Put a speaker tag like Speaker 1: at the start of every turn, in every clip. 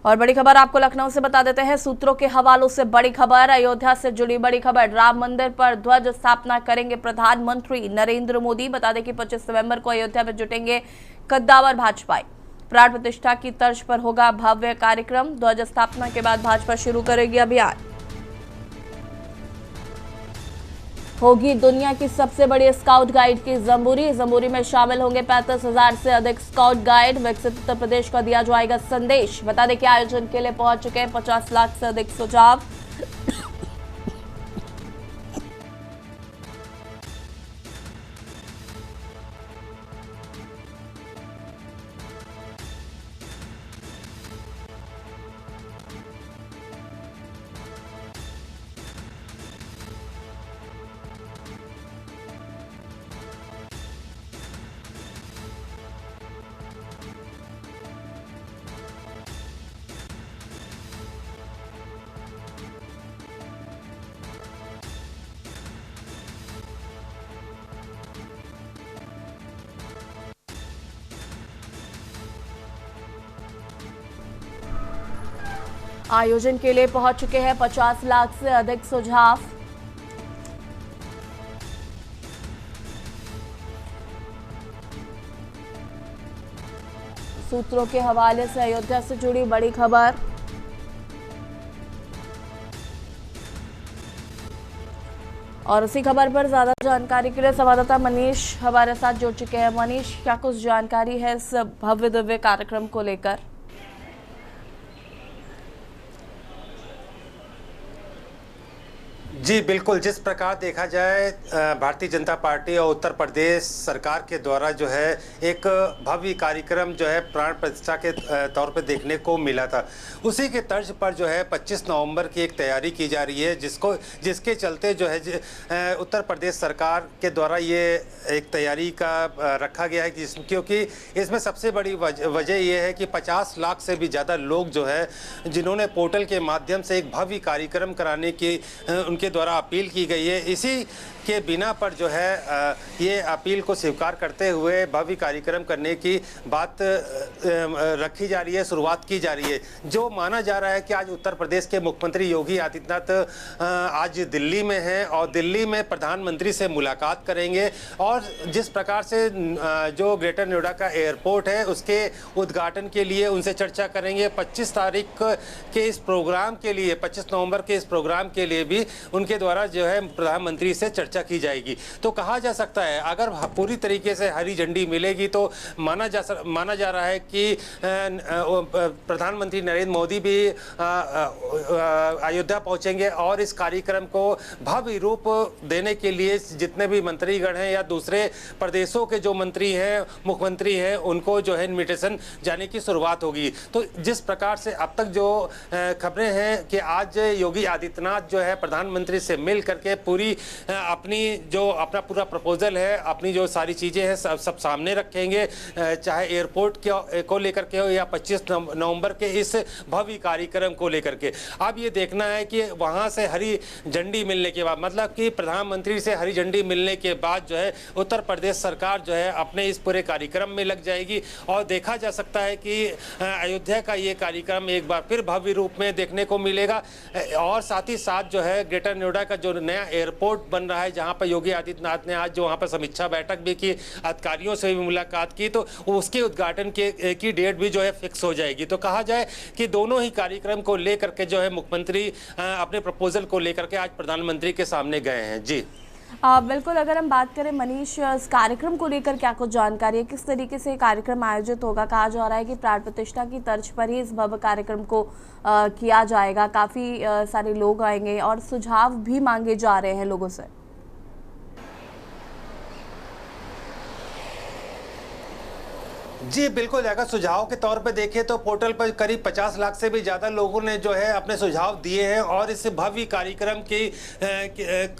Speaker 1: और बड़ी खबर आपको लखनऊ से बता देते हैं। सूत्रों के हवालों से बड़ी खबर, अयोध्या से जुड़ी बड़ी खबर। राम मंदिर पर ध्वज स्थापना करेंगे प्रधानमंत्री नरेंद्र मोदी। बता दें कि 25 नवंबर को अयोध्या में जुटेंगे कद्दावर भाजपाई। प्राण प्रतिष्ठा की तर्ज पर होगा भव्य कार्यक्रम। ध्वज स्थापना के बाद भाजपा शुरू करेगी अभियान। होगी दुनिया की सबसे बड़ी स्काउट गाइड की जम्बूरी में शामिल होंगे 35,000 से अधिक स्काउट गाइड। विकसित उत्तर प्रदेश का दिया जाएगा संदेश। बता दें कि आयोजन के लिए पहुंच चुके हैं 50 लाख से अधिक सुझाव। आयोजन के लिए पहुंच चुके हैं 50 लाख से अधिक सुझाव। सूत्रों के हवाले से अयोध्या से जुड़ी बड़ी खबर। और उसी खबर पर ज्यादा जानकारी के लिए संवाददाता मनीष हमारे साथ जुड़ चुके हैं। मनीष, क्या कुछ जानकारी है इस भव्य दिव्य कार्यक्रम को लेकर?
Speaker 2: जी बिल्कुल, जिस प्रकार देखा जाए भारतीय जनता पार्टी और उत्तर प्रदेश सरकार के द्वारा जो है एक भव्य कार्यक्रम जो है प्राण प्रतिष्ठा के तौर पे देखने को मिला था, उसी के तर्ज पर जो है 25 नवंबर की एक तैयारी की जा रही है, जिसके चलते जो है उत्तर प्रदेश सरकार के द्वारा ये एक तैयारी का रखा गया है, क्योंकि इसमें सबसे बड़ी वजह ये है कि 50 लाख से भी ज़्यादा लोग जो है जिन्होंने पोर्टल के माध्यम से एक भव्य कार्यक्रम कराने की उनके द्वारा अपील की गई है। इसी के बिना पर जो है ये अपील को स्वीकार करते हुए भव्य कार्यक्रम करने की बात रखी जा रही है, शुरुआत की जा रही है। जो माना जा रहा है कि आज उत्तर प्रदेश के मुख्यमंत्री योगी आदित्यनाथ आज दिल्ली में हैं और दिल्ली में प्रधानमंत्री से मुलाकात करेंगे और जिस प्रकार से जो ग्रेटर नोएडा का एयरपोर्ट है उसके उद्घाटन के लिए उनसे चर्चा करेंगे। 25 तारीख के इस प्रोग्राम के लिए, 25 नवंबर के इस प्रोग्राम के लिए भी उनके द्वारा जो है प्रधानमंत्री से चर्चा की जाएगी। तो कहा जा सकता है अगर पूरी तरीके से हरी झंडी मिलेगी तो माना जा रहा है कि प्रधानमंत्री नरेंद्र मोदी भी अयोध्या पहुंचेंगे और इस कार्यक्रम को भव्य रूप देने के लिए जितने भी मंत्रीगण हैं या दूसरे प्रदेशों के जो मंत्री हैं, मुख्यमंत्री हैं, उनको जो है इन्विटेशन जाने की शुरुआत होगी। तो जिस प्रकार से अब तक जो खबरें हैं कि आज योगी आदित्यनाथ जो है प्रधानमंत्री से मिल करके पूरी अपना पूरा प्रपोजल है, अपनी जो सारी चीज़ें हैं सब सामने रखेंगे, चाहे एयरपोर्ट को लेकर के हो या 25 नवंबर के इस भव्य कार्यक्रम को लेकर के। अब ये देखना है कि वहाँ से हरी झंडी मिलने के बाद, मतलब कि प्रधानमंत्री से हरी झंडी मिलने के बाद जो है उत्तर प्रदेश सरकार जो है अपने इस पूरे कार्यक्रम में लग जाएगी और देखा जा सकता है कि अयोध्या का ये कार्यक्रम एक बार फिर भव्य रूप में देखने को मिलेगा। और साथ ही साथ जो है ग्रेटर नोएडा का जो नया एयरपोर्ट बन रहा है, जहां पर योगी आदित्यनाथ ने आज जो वहां पर समीक्षा बैठक भी की, अधिकारियों से भी मुलाकात की, तो उसके उद्घाटन की डेट भी जो है फिक्स हो जाएगी। तो कहा जाए कि दोनों ही कार्यक्रम को लेकर के जो है मुख्यमंत्री अपने प्रपोजल को लेकर के आज प्रधानमंत्री के सामने गए हैं। जी
Speaker 1: बिल्कुल, अगर हम बात करें मनीष, इस कार्यक्रम को लेकर क्या कुछ जानकारी है, किस तरीके से कार्यक्रम आयोजित होगा? कहा जा रहा है कि प्राण प्रतिष्ठा की तर्ज पर ही इस भव्य कार्यक्रम को किया जाएगा। काफ़ी सारे लोग आएंगे और सुझाव भी मांगे जा रहे हैं लोगों से।
Speaker 2: जी बिल्कुल, अगर सुझाव के तौर पे देखें तो पोर्टल पर करीब 50 लाख से भी ज़्यादा लोगों ने जो है अपने सुझाव दिए हैं और इस भव्य कार्यक्रम की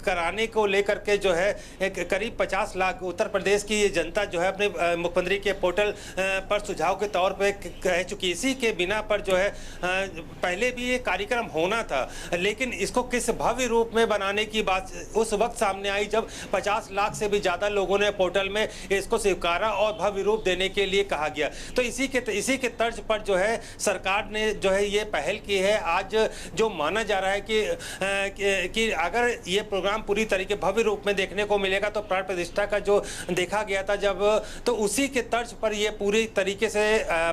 Speaker 2: कराने को लेकर के जो है करीब 50 लाख उत्तर प्रदेश की ये जनता जो है अपने मुख्यमंत्री के पोर्टल पर सुझाव के तौर पे कह चुकी। इसी के बिना पर जो है पहले भी ये कार्यक्रम होना था, लेकिन इसको किस भव्य रूप में बनाने की बात उस वक्त सामने आई जब 50 लाख से भी ज़्यादा लोगों ने पोर्टल में इसको स्वीकारा और भव्य रूप देने के लिए कहा गया। तो इसी के तर्ज पर जो है सरकार ने जो है ये पहल की है। आज जो माना जा रहा है कि अगर ये प्रोग्राम पूरी तरीके भव्य रूप में देखने को मिलेगा तो प्राण प्रतिष्ठा का जो देखा गया था जब, तो उसी के तर्ज पर ये पूरी तरीके से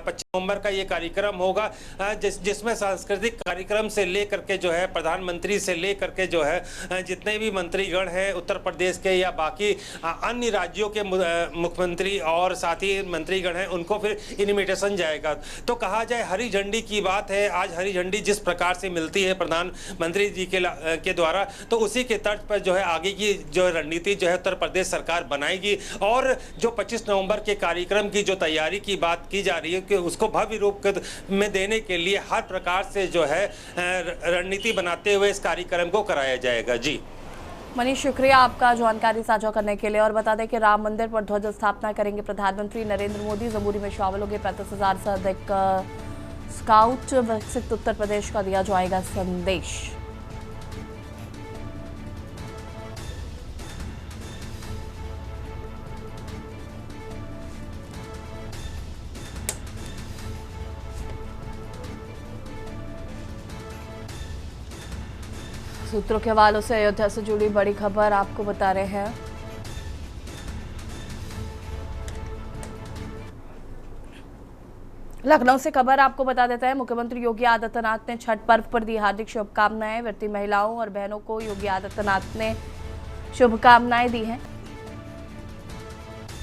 Speaker 2: 25 नवंबर का ये कार्यक्रम होगा, जिसमें सांस्कृतिक कार्यक्रम से लेकर के जो है प्रधानमंत्री से लेकर के जो है जितने भी मंत्रीगण हैं उत्तर प्रदेश के या बाकी अन्य राज्यों के मुख्यमंत्री और साथ ही मंत्रीगण हैं उनको फिर इनविटेशन जाएगा। तो कहा जाए हरी झंडी की बात है, आज हरी झंडी जिस प्रकार से मिलती है प्रधानमंत्री जी के द्वारा, तो उसी के तर्ज पर जो है आगे की जो रणनीति जो है उत्तर प्रदेश सरकार बनाएगी। और जो 25 नवंबर के कार्यक्रम की जो तैयारी की बात की जा रही है कि उसको भव्य रूप में देने के लिए हर प्रकार से जो है रणनीति बनाते हुए इस कार्यक्रम को कराया जाएगा। जी
Speaker 1: मनीष, शुक्रिया आपका जानकारी साझा करने के लिए। और बता दें कि राम मंदिर पर ध्वज स्थापना करेंगे प्रधानमंत्री नरेंद्र मोदी। जमुई में शामिल होंगे 35,000 से अधिक स्काउट। विकसित उत्तर प्रदेश का दिया जाएगा संदेश। सूत्रों के हवालों से अयोध्या से जुड़ी बड़ी खबर आपको बता रहे हैं। लखनऊ से खबर आपको बता देते हैं। मुख्यमंत्री योगी आदित्यनाथ ने छठ पर्व पर दी हार्दिक शुभकामनाएं। व्रती महिलाओं और बहनों को योगी आदित्यनाथ ने शुभकामनाएं दी हैं।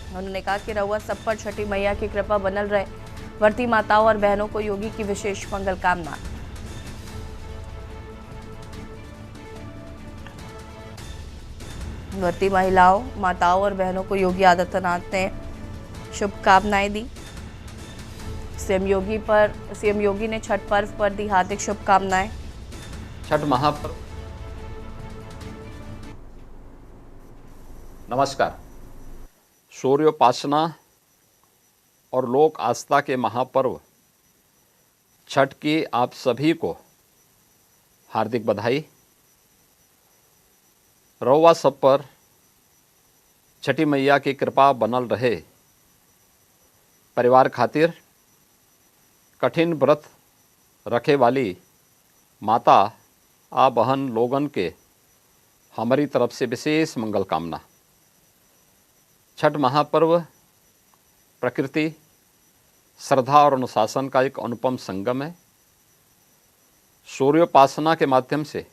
Speaker 1: उन्होंने कहा कि रउआ सब पर छठी मैया की कृपा बनल रहे। व्रती माताओं और बहनों को योगी की विशेष मंगल कामना। व्रती महिलाओं, माताओं और बहनों को योगी आदित्यनाथ ने शुभकामनाएं दी। सीएम योगी ने छठ पर्व पर दी हार्दिक शुभकामनाएं।
Speaker 3: छठ महापर्व। नमस्कार। सूर्योपासना और लोक आस्था के महापर्व छठ की आप सभी को हार्दिक बधाई। रउआ सब पर छठी मैया की कृपा बनल रहे। परिवार खातिर कठिन व्रत रखे वाली माता आ बहन लोगन के हमारी तरफ से विशेष मंगल कामना। छठ महापर्व प्रकृति, श्रद्धा और अनुशासन का एक अनुपम संगम है। सूर्योपासना के माध्यम से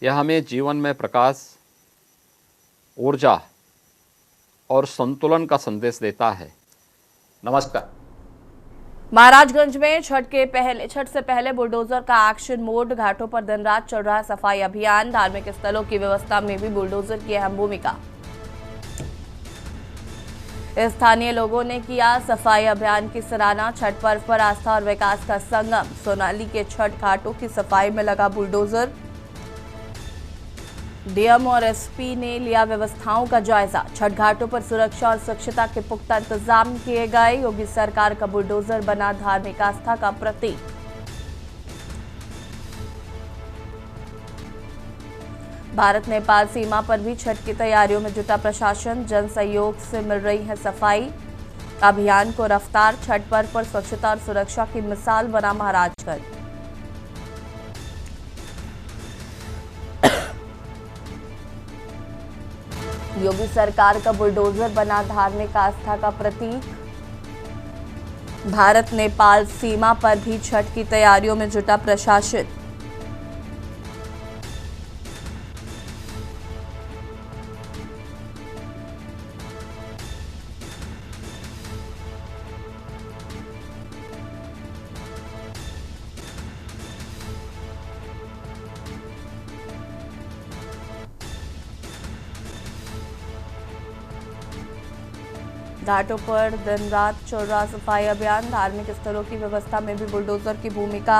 Speaker 3: यह हमें जीवन में प्रकाश, ऊर्जा और संतुलन का संदेश देता है। नमस्कार।
Speaker 1: महाराजगंज में छठ से पहले बुलडोजर का एक्शन मोड। घाटों पर दिन रात चल रहा सफाई अभियान। धार्मिक स्थलों की व्यवस्था में भी बुलडोजर की अहम भूमिका। स्थानीय लोगों ने किया सफाई अभियान की सराहना। छठ पर्व पर आस्था और विकास का संगम। सोनाली के छठ घाटों की सफाई में लगा बुलडोजर। डीएम और एसपी ने लिया व्यवस्थाओं का जायजा। छठ घाटों पर सुरक्षा और स्वच्छता के पुख्ता इंतजाम किए गए। योगी सरकार का बुलडोजर बना धार्मिक आस्था का प्रतीक। भारत नेपाल सीमा पर भी छठ की तैयारियों में जुटा प्रशासन। जन सहयोग से मिल रही है सफाई अभियान को रफ्तार। छठ पर्व पर स्वच्छता और सुरक्षा की मिसाल बना महाराजगंज। योगी सरकार का बुलडोजर बना धार्मिक आस्था का प्रतीक। भारत नेपाल सीमा पर भी छठ की तैयारियों में जुटा प्रशासन। घाटों पर दिन रात चल रहा सफाई अभियान। धार्मिक स्थलों की व्यवस्था में भी बुलडोजर की भूमिका।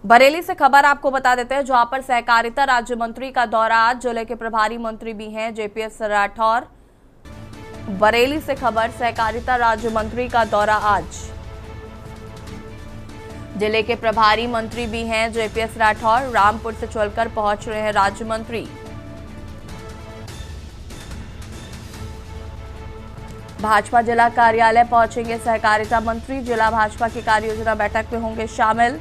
Speaker 1: बरेली से खबर आपको बता देते हैं, जहां पर सहकारिता राज्य मंत्री का दौरा। आज जिले के प्रभारी मंत्री भी हैं जेपीएस राठौर। बरेली से खबर, सहकारिता राज्य मंत्री का दौरा आज। जिले के प्रभारी मंत्री भी हैं जेपीएस राठौर, रामपुर से चलकर पहुंच रहे हैं राज्य मंत्री। भाजपा जिला कार्यालय पहुंचेंगे सहकारिता मंत्री, जिला भाजपा की कार्य योजना बैठक में होंगे शामिल।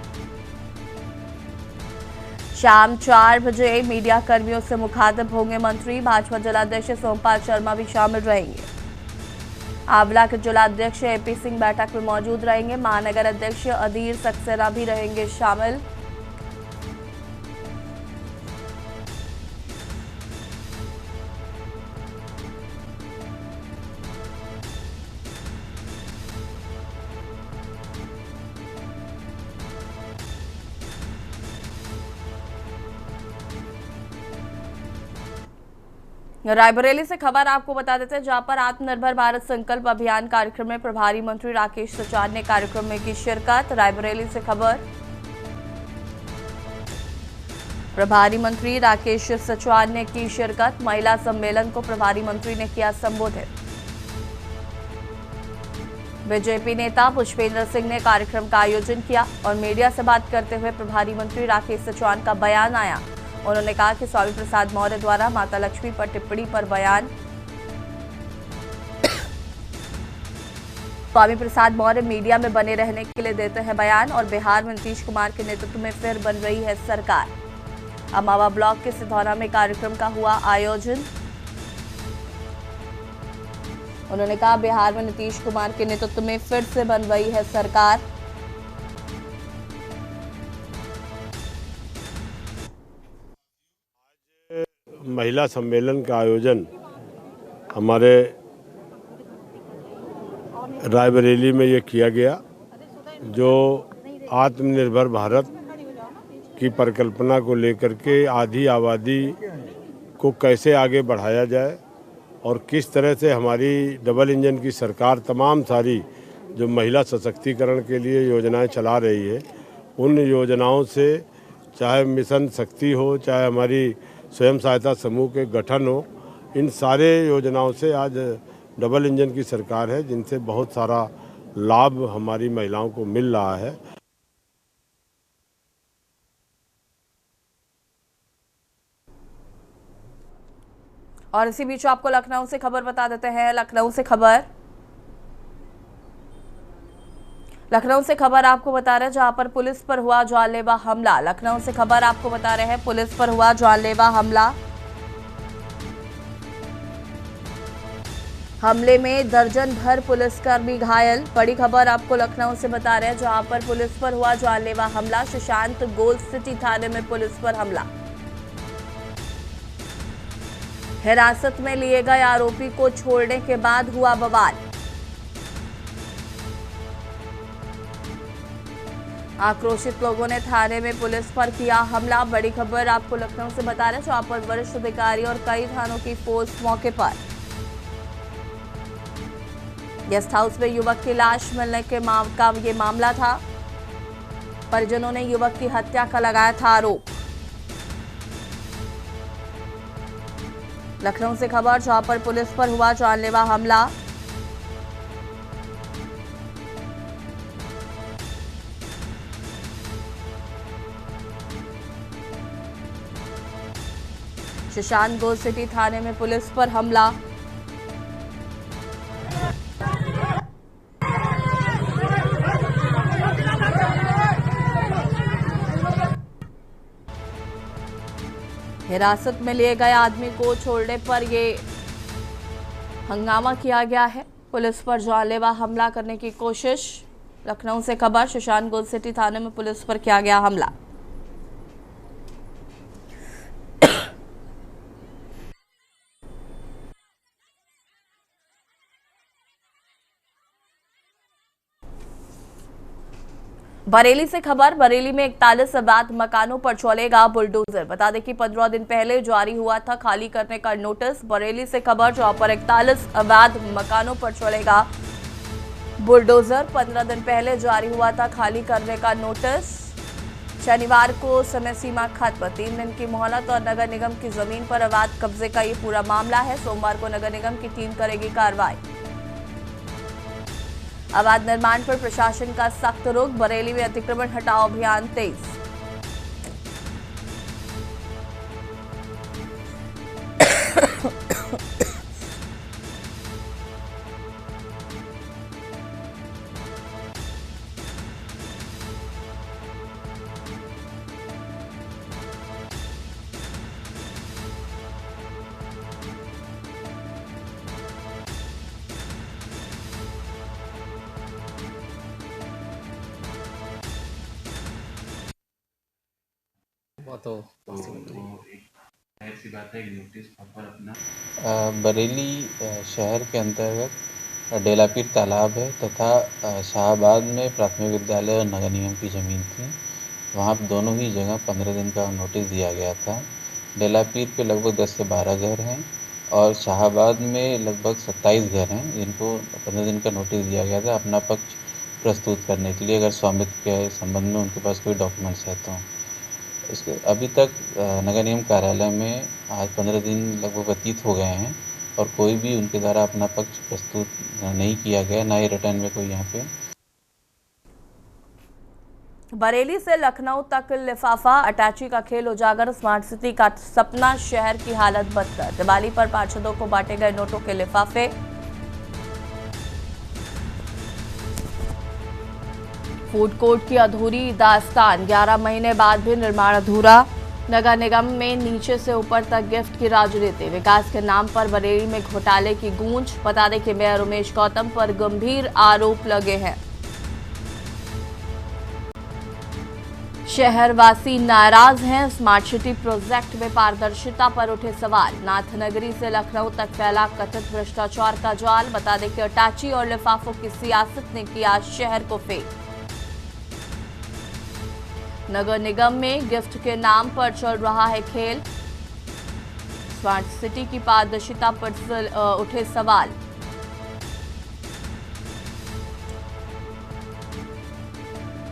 Speaker 1: शाम 4 बजे मीडिया कर्मियों से मुखातिब होंगे मंत्री, भाजपा जिलाध्यक्ष सोमपाल शर्मा भी शामिल रहेंगे। आंवला के जिलाध्यक्ष एपी सिंह बैठक में मौजूद रहेंगे, महानगर अध्यक्ष अधीर सक्सेना भी रहेंगे शामिल। रायबरेली से खबर आपको बता देते हैं, जहां पर आत्मनिर्भर भारत संकल्प अभियान कार्यक्रम में प्रभारी मंत्री राकेश सचान ने कार्यक्रम में की शिरकत। रायबरेली से खबर, प्रभारी मंत्री राकेश सचान ने की शिरकत। महिला सम्मेलन को प्रभारी मंत्री ने किया संबोधित। बीजेपी नेता पुष्पेंद्र सिंह ने कार्यक्रम का आयोजन किया और मीडिया से बात करते हुए प्रभारी मंत्री राकेश सचान का बयान आया। उन्होंने कहा कि स्वामी प्रसाद मौर्य द्वारा माता लक्ष्मी पर टिप्पणी पर बयान। स्वामी प्रसाद मौर्य मीडिया में बने रहने के लिए देते हैं बयान और बिहार में नीतीश कुमार के नेतृत्व में फिर बन रही है सरकार। अमावा ब्लॉक के सिधौरा में कार्यक्रम का हुआ आयोजन। उन्होंने कहा बिहार में नीतीश कुमार के नेतृत्व में फिर से बन रही है सरकार।
Speaker 4: महिला सम्मेलन का आयोजन हमारे रायबरेली में ये किया गया, जो आत्मनिर्भर भारत की परिकल्पना को लेकर के आधी आबादी को कैसे आगे बढ़ाया जाए और किस तरह से हमारी डबल इंजन की सरकार तमाम सारी जो महिला सशक्तिकरण के लिए योजनाएं चला रही है, उन योजनाओं से चाहे मिशन शक्ति हो, चाहे हमारी स्वयं सहायता समूह के गठन हो, इन सारे योजनाओं से आज डबल इंजन की सरकार है, जिनसे बहुत सारा लाभ हमारी महिलाओं को मिल रहा है।
Speaker 1: और इसी बीच आपको लखनऊ से खबर बता देते हैं। लखनऊ से खबर आपको बता रहे हैं, जहां पर पुलिस पर हुआ जानलेवा हमला। लखनऊ से खबर आपको बता रहे हैं, पुलिस पर हुआ जानलेवा हमला। हमले में दर्जन भर पुलिसकर्मी घायल। बड़ी खबर आपको लखनऊ से बता रहे हैं, जहां पर पुलिस पर हुआ जानलेवा हमला। सुशांत गोल्ड सिटी थाने में पुलिस पर हमला। हिरासत में लिए गए आरोपी को छोड़ने के बाद हुआ बवाल। आक्रोशित लोगों ने थाने में पुलिस पर किया हमला। बड़ी खबर आपको लखनऊ से बता रहे हैं, जहां पर वरिष्ठ अधिकारी और कई थानों की फोर्स मौके पर। गेस्ट हाउस में युवक की लाश मिलने के ये मामला था। परिजनों ने युवक की हत्या का लगाया था आरोप। लखनऊ से खबर, जहां पर पुलिस पर हुआ जानलेवा हमला। सुशांत गोल्ड सिटी थाने में पुलिस पर हमला। हिरासत में लिए गए आदमी को छोड़ने पर ये हंगामा किया गया है। पुलिस पर जानलेवा हमला करने की कोशिश। लखनऊ से खबर, सुशांत गोल्ड सिटी थाने में पुलिस पर किया गया हमला। बरेली से खबर, बरेली में 41 अवैध मकानों पर चलेगा बुलडोजर। बता दें कि 15 दिन पहले जारी हुआ था खाली करने का नोटिस। बरेली से खबर, जहां पर 41 अवैध मकानों पर चलेगा बुलडोजर। 15 दिन पहले जारी हुआ था खाली करने का नोटिस। शनिवार को समय सीमा खत्म, 3 दिन की मोहलत और नगर निगम की जमीन पर अवैध कब्जे का ये पूरा मामला है। सोमवार को नगर निगम की टीम करेगी कार्रवाई। अवैध निर्माण पर प्रशासन का सख्त रुख, बरेली में अतिक्रमण हटाओ अभियान तेज।
Speaker 5: बरेली शहर के अंतर्गत डेलापीर तालाब है तथा शाहबाद में प्राथमिक विद्यालय और नगर निगम की ज़मीन थी। वहाँ दोनों ही जगह 15 दिन का नोटिस दिया गया था। डेलापीर पे लगभग 10 से 12 घर हैं और शाहबाद में लगभग 27 घर हैं जिनको 15 दिन का नोटिस दिया गया था अपना पक्ष प्रस्तुत करने के लिए, अगर स्वामित्व के संबंध में उनके पास कोई डॉक्यूमेंट्स है तो। इसके अभी तक नगर निगम कार्यालय में आज 15 दिन लगभग व्यतीत हो गए हैं और कोई भी उनके द्वारा अपना पक्ष प्रस्तुत नहीं किया गया, ना ही रिटर्न में कोई यहाँ पे।
Speaker 1: बरेली से लखनऊ तक लिफाफा, अटैची का खेल उजागर, स्मार्ट सिटी का सपना, शहर की हालत बदतर। दिवाली पर पार्षदों को बांटे गए नोटों के लिफाफे। फूड कोर्ट की अधूरी दास्तान, 11 महीने बाद भी निर्माण अधूरा। नगर निगम में नीचे से ऊपर तक गिफ्ट की राजनीति, विकास के नाम पर बरेली में घोटाले की गूंज। बता दें कि मेयर उमेश गौतम पर गंभीर आरोप लगे हैं। शहरवासी नाराज हैं, स्मार्ट सिटी प्रोजेक्ट में पारदर्शिता पर उठे सवाल। नाथनगरी से लखनऊ तक फैला कथित भ्रष्टाचार का जाल। बता दें कि अटैची और लिफाफों की सियासत ने किया शहर को फेल। नगर निगम में गिफ्ट के नाम पर चल रहा है खेल। स्मार्ट सिटी की पारदर्शिता पर उठे सवाल।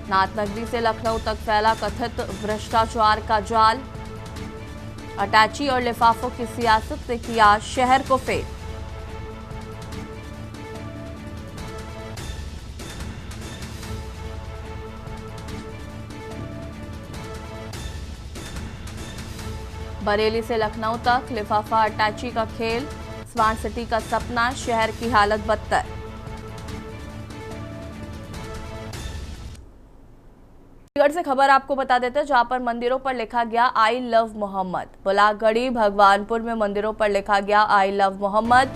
Speaker 1: नाथनगरी से लखनऊ तक फैला कथित भ्रष्टाचार का जाल। अटैची और लिफाफों की सियासत ने किया शहर को फेल। बरेली से लखनऊ तक लिफाफा, अटैची का खेल, स्मार्ट सिटी का सपना, शहर की हालत बदतर। चंडीगढ़ से खबर आपको बता देते हैं, जहां पर मंदिरों पर लिखा गया आई लव मोहम्मद। बुलागड़ी भगवानपुर में मंदिरों पर लिखा गया आई लव मोहम्मद।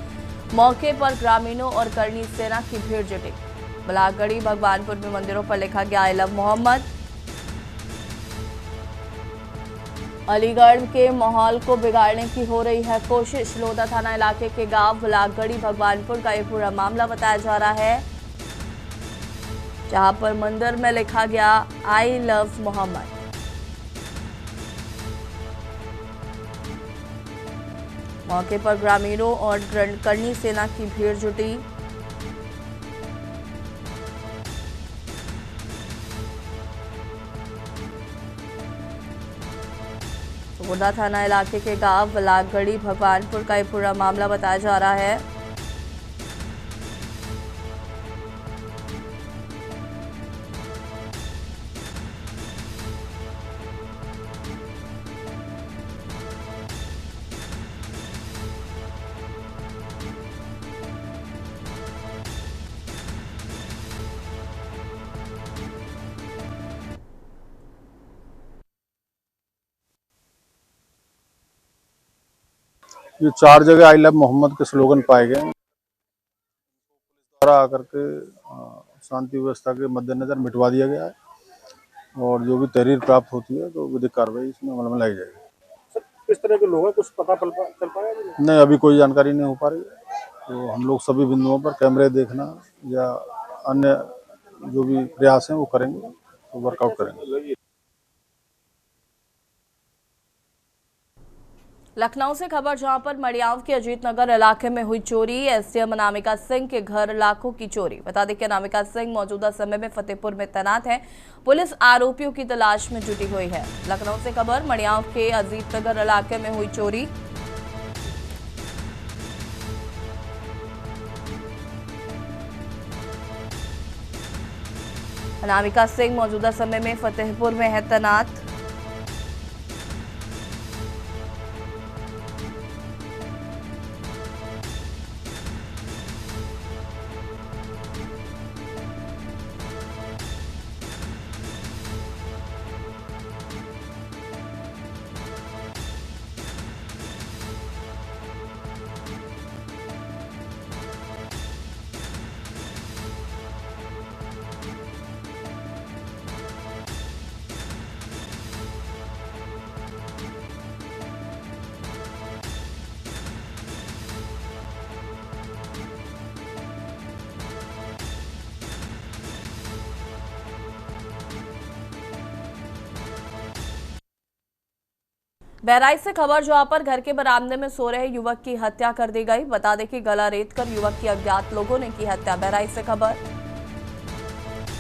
Speaker 1: मौके पर ग्रामीणों और करनी सेना की भीड़ जुटी। बुलागड़ी भगवानपुर में मंदिरों पर लिखा गया आई लव मोहम्मद। अलीगढ़ के माहौल को बिगाड़ने की हो रही है कोशिश। लोधा थाना इलाके के गांव बुलागड़ी भगवानपुर का ये पूरा मामला बताया जा रहा है, जहां पर मंदिर में लिखा गया आई लव मोहम्मद। मौके पर ग्रामीणों और करनी सेना की भीड़ जुटी। लोधा थाना इलाके के गांव बुलागड़ी भगवानपुर का ये पूरा मामला बताया जा रहा है।
Speaker 6: ये 4 जगह आई लव मोहम्मद के स्लोगन पाए गए द्वारा आकर के शांति व्यवस्था के मद्देनजर मिटवा दिया गया है और जो भी तहरीर प्राप्त होती है तो विधिक कार्रवाई इसमें अमल में लाई जाएगी।
Speaker 7: किस तरह के लोग हैं, कुछ पता चल पाया?
Speaker 6: नहीं, अभी कोई जानकारी नहीं हो पा रही है। तो हम लोग सभी बिंदुओं पर कैमरे देखना या अन्य जो भी प्रयास हैं वो करेंगे, तो वर्कआउट करेंगे।
Speaker 1: लखनऊ से खबर, जहां पर मड़ियाव के अजीत नगर इलाके में हुई चोरी। एसडीएम अनामिका सिंह के घर लाखों की चोरी। बता दें कि अनामिका सिंह मौजूदा समय में फतेहपुर में तैनात है। पुलिस आरोपियों की तलाश में जुटी हुई है। लखनऊ से खबर, मड़ियाव के अजीत नगर इलाके में हुई चोरी। अनामिका सिंह मौजूदा समय में फतेहपुर में है तैनात। बहराइच से खबर, जहां पर घर के बरामदे में सो रहे युवक की हत्या कर दी गई। बता दें कि गला रेत कर युवक की अज्ञात लोगों ने की हत्या। बहराइच से खबर,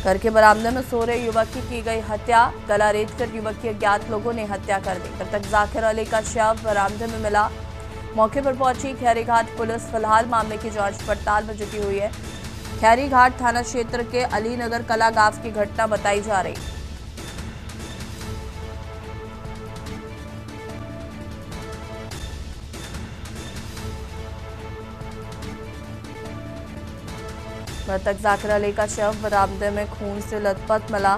Speaker 1: घर के बरामदे में सो रहे युवक की गई हत्या। गला रेत कर युवक की अज्ञात लोगों ने हत्या कर दी। मृतक जाकिर अली का शव बरामदे में मिला। मौके पर पहुंची खैरीघाट पुलिस फिलहाल मामले की जांच पड़ताल में जुटी हुई है। खैरीघाट थाना क्षेत्र के अलीनगर कला गांव की घटना बताई जा रही। मृतक जाकिर अली का शव बरामदे में खून से लथपथ मिला।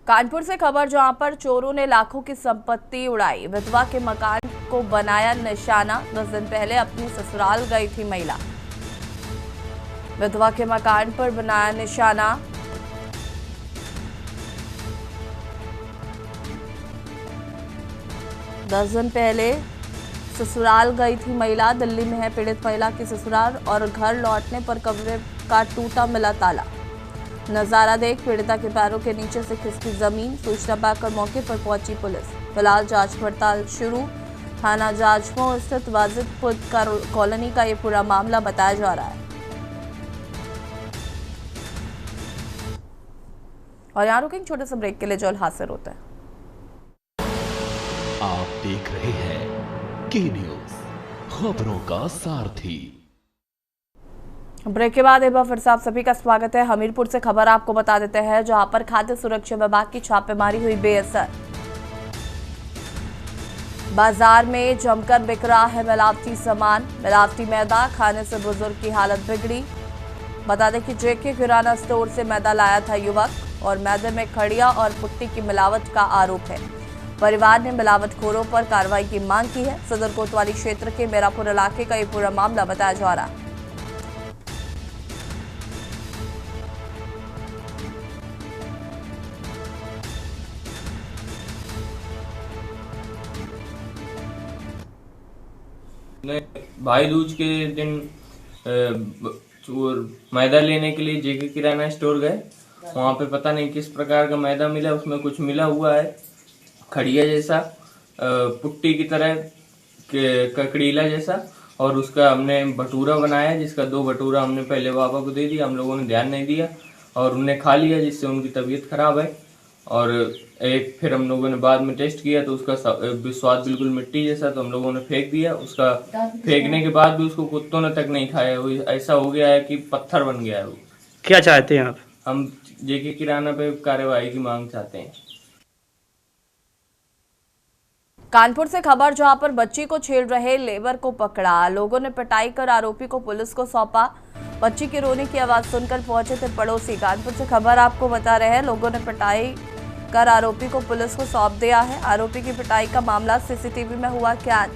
Speaker 1: कानपुर से खबर, जहां पर चोरों ने लाखों की संपत्ति उड़ाई। विधवा के मकान को बनाया निशाना। 10 दिन पहले अपनी ससुराल गई थी महिला। विधवा के मकान पर बनाया निशाना। दस दिन पहले ससुराल गई थी महिला। दिल्ली में है पीड़ित महिला की ससुराल और घर लौटने पर कमरे का टूटा मिला ताला। नजारा देख पीड़िता के पैरों के नीचे से खिसकी जमीन। सूचना पाकर मौके पर पहुंची पुलिस। फिलहाल जांच पड़ताल शुरू। थाना जाजमऊ स्थित वाजिदपुर कॉलोनी का ये पूरा मामला बताया जा रहा है। और यहाँ रुकेंगे छोटे से ब्रेक के लिए, जो हासिल होता है।
Speaker 8: आप देख रहे हैं के न्यूज, खबरों का सारथी।
Speaker 1: ब्रेक के बाद एक बार फिर से आप सभी का स्वागत है। हमीरपुर से खबर आपको बता देते हैं, जहां पर खाद्य सुरक्षा विभाग की छापेमारी हुई बेअसर। बाजार में जमकर बिक रहा है मिलावटी सामान। मिलावटी मैदा खाने से बुजुर्ग की हालत बिगड़ी। बता दें कि जेके किराना स्टोर से मैदा लाया था युवक और मैदे में खड़िया और पुट्टी की मिलावट का आरोप है। परिवार ने मिलावटखोरों पर कार्रवाई की मांग की है। सदर कोतवाली क्षेत्र के मेरापुर इलाके का ये पूरा मामला बताया जा रहा है।
Speaker 9: भाई दूज के दिन मैदा लेने के लिए जेके किराना स्टोर गए। वहाँ पे पता नहीं किस प्रकार का मैदा मिला। उसमें कुछ मिला हुआ है खड़िया जैसा, पुट्टी की तरह, ककड़ीला जैसा, और उसका हमने भटूरा बनाया, जिसका 2 भटूरा हमने पहले बाबा को दे दिया। हम लोगों ने ध्यान नहीं दिया और उन्हें खा लिया, जिससे उनकी तबीयत खराब है। और एक फिर हम लोगों ने बाद में टेस्ट किया तो उसका स्वाद बिल्कुल मिट्टी जैसा, तो हम लोगों ने फेंक दिया। उसका फेंकने के बाद भी उसको कुत्तों ने तक नहीं खाया। वो ऐसा हो गया है कि पत्थर बन गया है वो।
Speaker 10: क्या चाहते हैं आप?
Speaker 9: हम जेके किराना पे कार्रवाई की मांग चाहते हैं।
Speaker 1: कानपुर से खबर, जहां पर बच्ची को छेड़ रहे लेबर को पकड़ा। लोगों ने पिटाई कर आरोपी को पुलिस को सौंपा। बच्ची के रोने की आवाज सुनकर पहुंचे थे पड़ोसी। कानपुर से खबर आपको बता रहे हैं, लोगों ने पिटाई कर आरोपी को पुलिस को सौंप दिया है। आरोपी की पिटाई का मामला सीसीटीवी में हुआ कैद।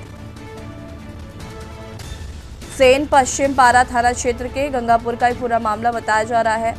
Speaker 1: सेन पश्चिम पारा थाना क्षेत्र के गंगापुर का ही पूरा मामला बताया जा रहा है।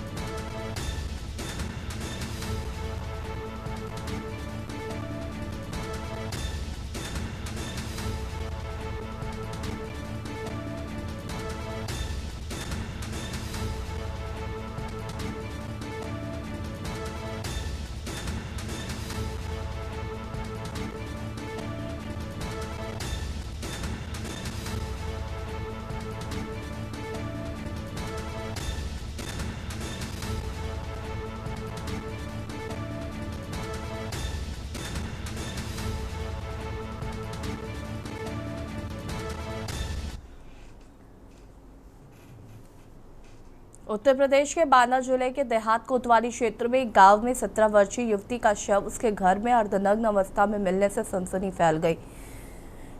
Speaker 1: उत्तर प्रदेश के बांदा जिले के देहात कोतवाली क्षेत्र में एक गांव में 17 वर्षीय युवती का शव उसके घर में अर्धनग्न अवस्था में मिलने से सनसनी फैल गई।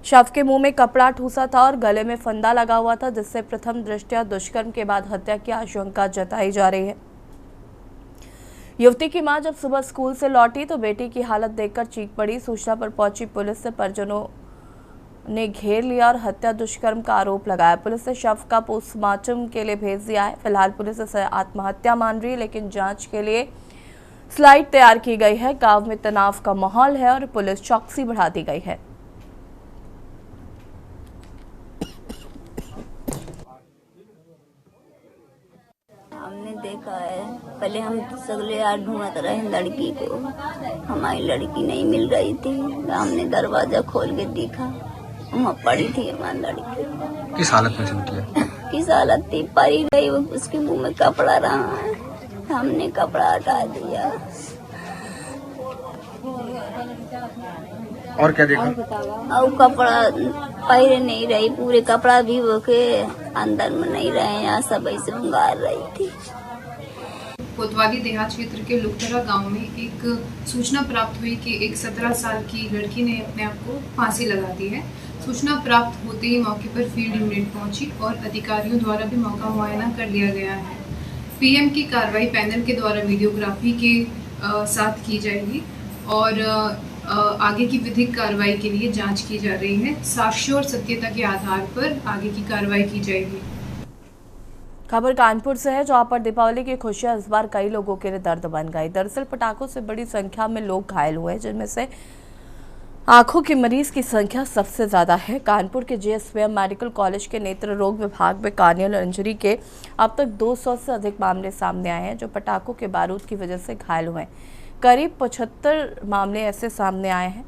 Speaker 1: शव के मुंह में कपड़ा ठूसा था और गले में फंदा लगा हुआ था, जिससे प्रथम दृष्टया दुष्कर्म के बाद हत्या की आशंका जताई जा रही है। युवती की मां जब सुबह स्कूल से लौटी तो बेटी की हालत देखकर चीख पड़ी। सूचना पर पहुंची पुलिस से परिजनों ने घेर लिया और हत्या दुष्कर्म का आरोप लगाया। पुलिस ने शव का पोस्टमार्टम के लिए भेज दिया है। फिलहाल पुलिस इसे आत्महत्या मान रही है, लेकिन जांच के लिए स्लाइड तैयार की गई है। गांव में तनाव का माहौल है और पुलिस चौकसी बढ़ा दी गई है।
Speaker 10: हमने देखा है, पहले हम सगले यार ढूंढत रहे लड़की को, हमारी लड़की नहीं मिल रही थी। हमने दरवाजा खोल के देखा, वहाँ पड़ी थी हमारी लड़की।
Speaker 11: किस हालत में थी?
Speaker 10: किस हालत थी? पड़ी गई, उसके मुंह में कपड़ा रहा है, हमने कपड़ा हटा दिया।
Speaker 11: और क्या देखा?
Speaker 10: और कपड़ा पहले नहीं रही, पूरे कपड़ा भी वो के अंदर में नहीं रहे, यहाँ सब ऐसे उंगार रही थी।
Speaker 12: कोतवाली देहात क्षेत्र के लुकतरा गांव में एक सूचना प्राप्त हुई कि एक 17 साल की लड़की ने अपने आप को फांसी लगा दी है। सूचना प्राप्त होते ही मौके पर फील्ड यूनिट पहुंची और अधिकारियों द्वारा भी मौका मुआयना कर लिया गया है। पीएम की कार्रवाई पैनल के द्वारा वीडियोग्राफी के साथ की जाएगी और आगे की विधिक कार्रवाई के लिए जांच की जा रही है। साक्ष्य और सत्यता के आधार पर आगे की कार्रवाई की जाएगी।
Speaker 1: खबर कानपुर से है, जहां पर दीपावली की खुशियां इस बार कई लोगों के लिए दर्द बन गई। दरअसल पटाखों से बड़ी संख्या में लोग घायल हुए, जिनमें से आंखों के मरीज की संख्या सबसे ज्यादा है। कानपुर के जेएसवीएम मेडिकल कॉलेज के नेत्र रोग विभाग में कार्नियल इंजरी के अब तक 200 से अधिक मामले सामने आए हैं, जो पटाखों के बारूद की वजह से घायल हुए। करीब 75 मामले ऐसे सामने आए हैं।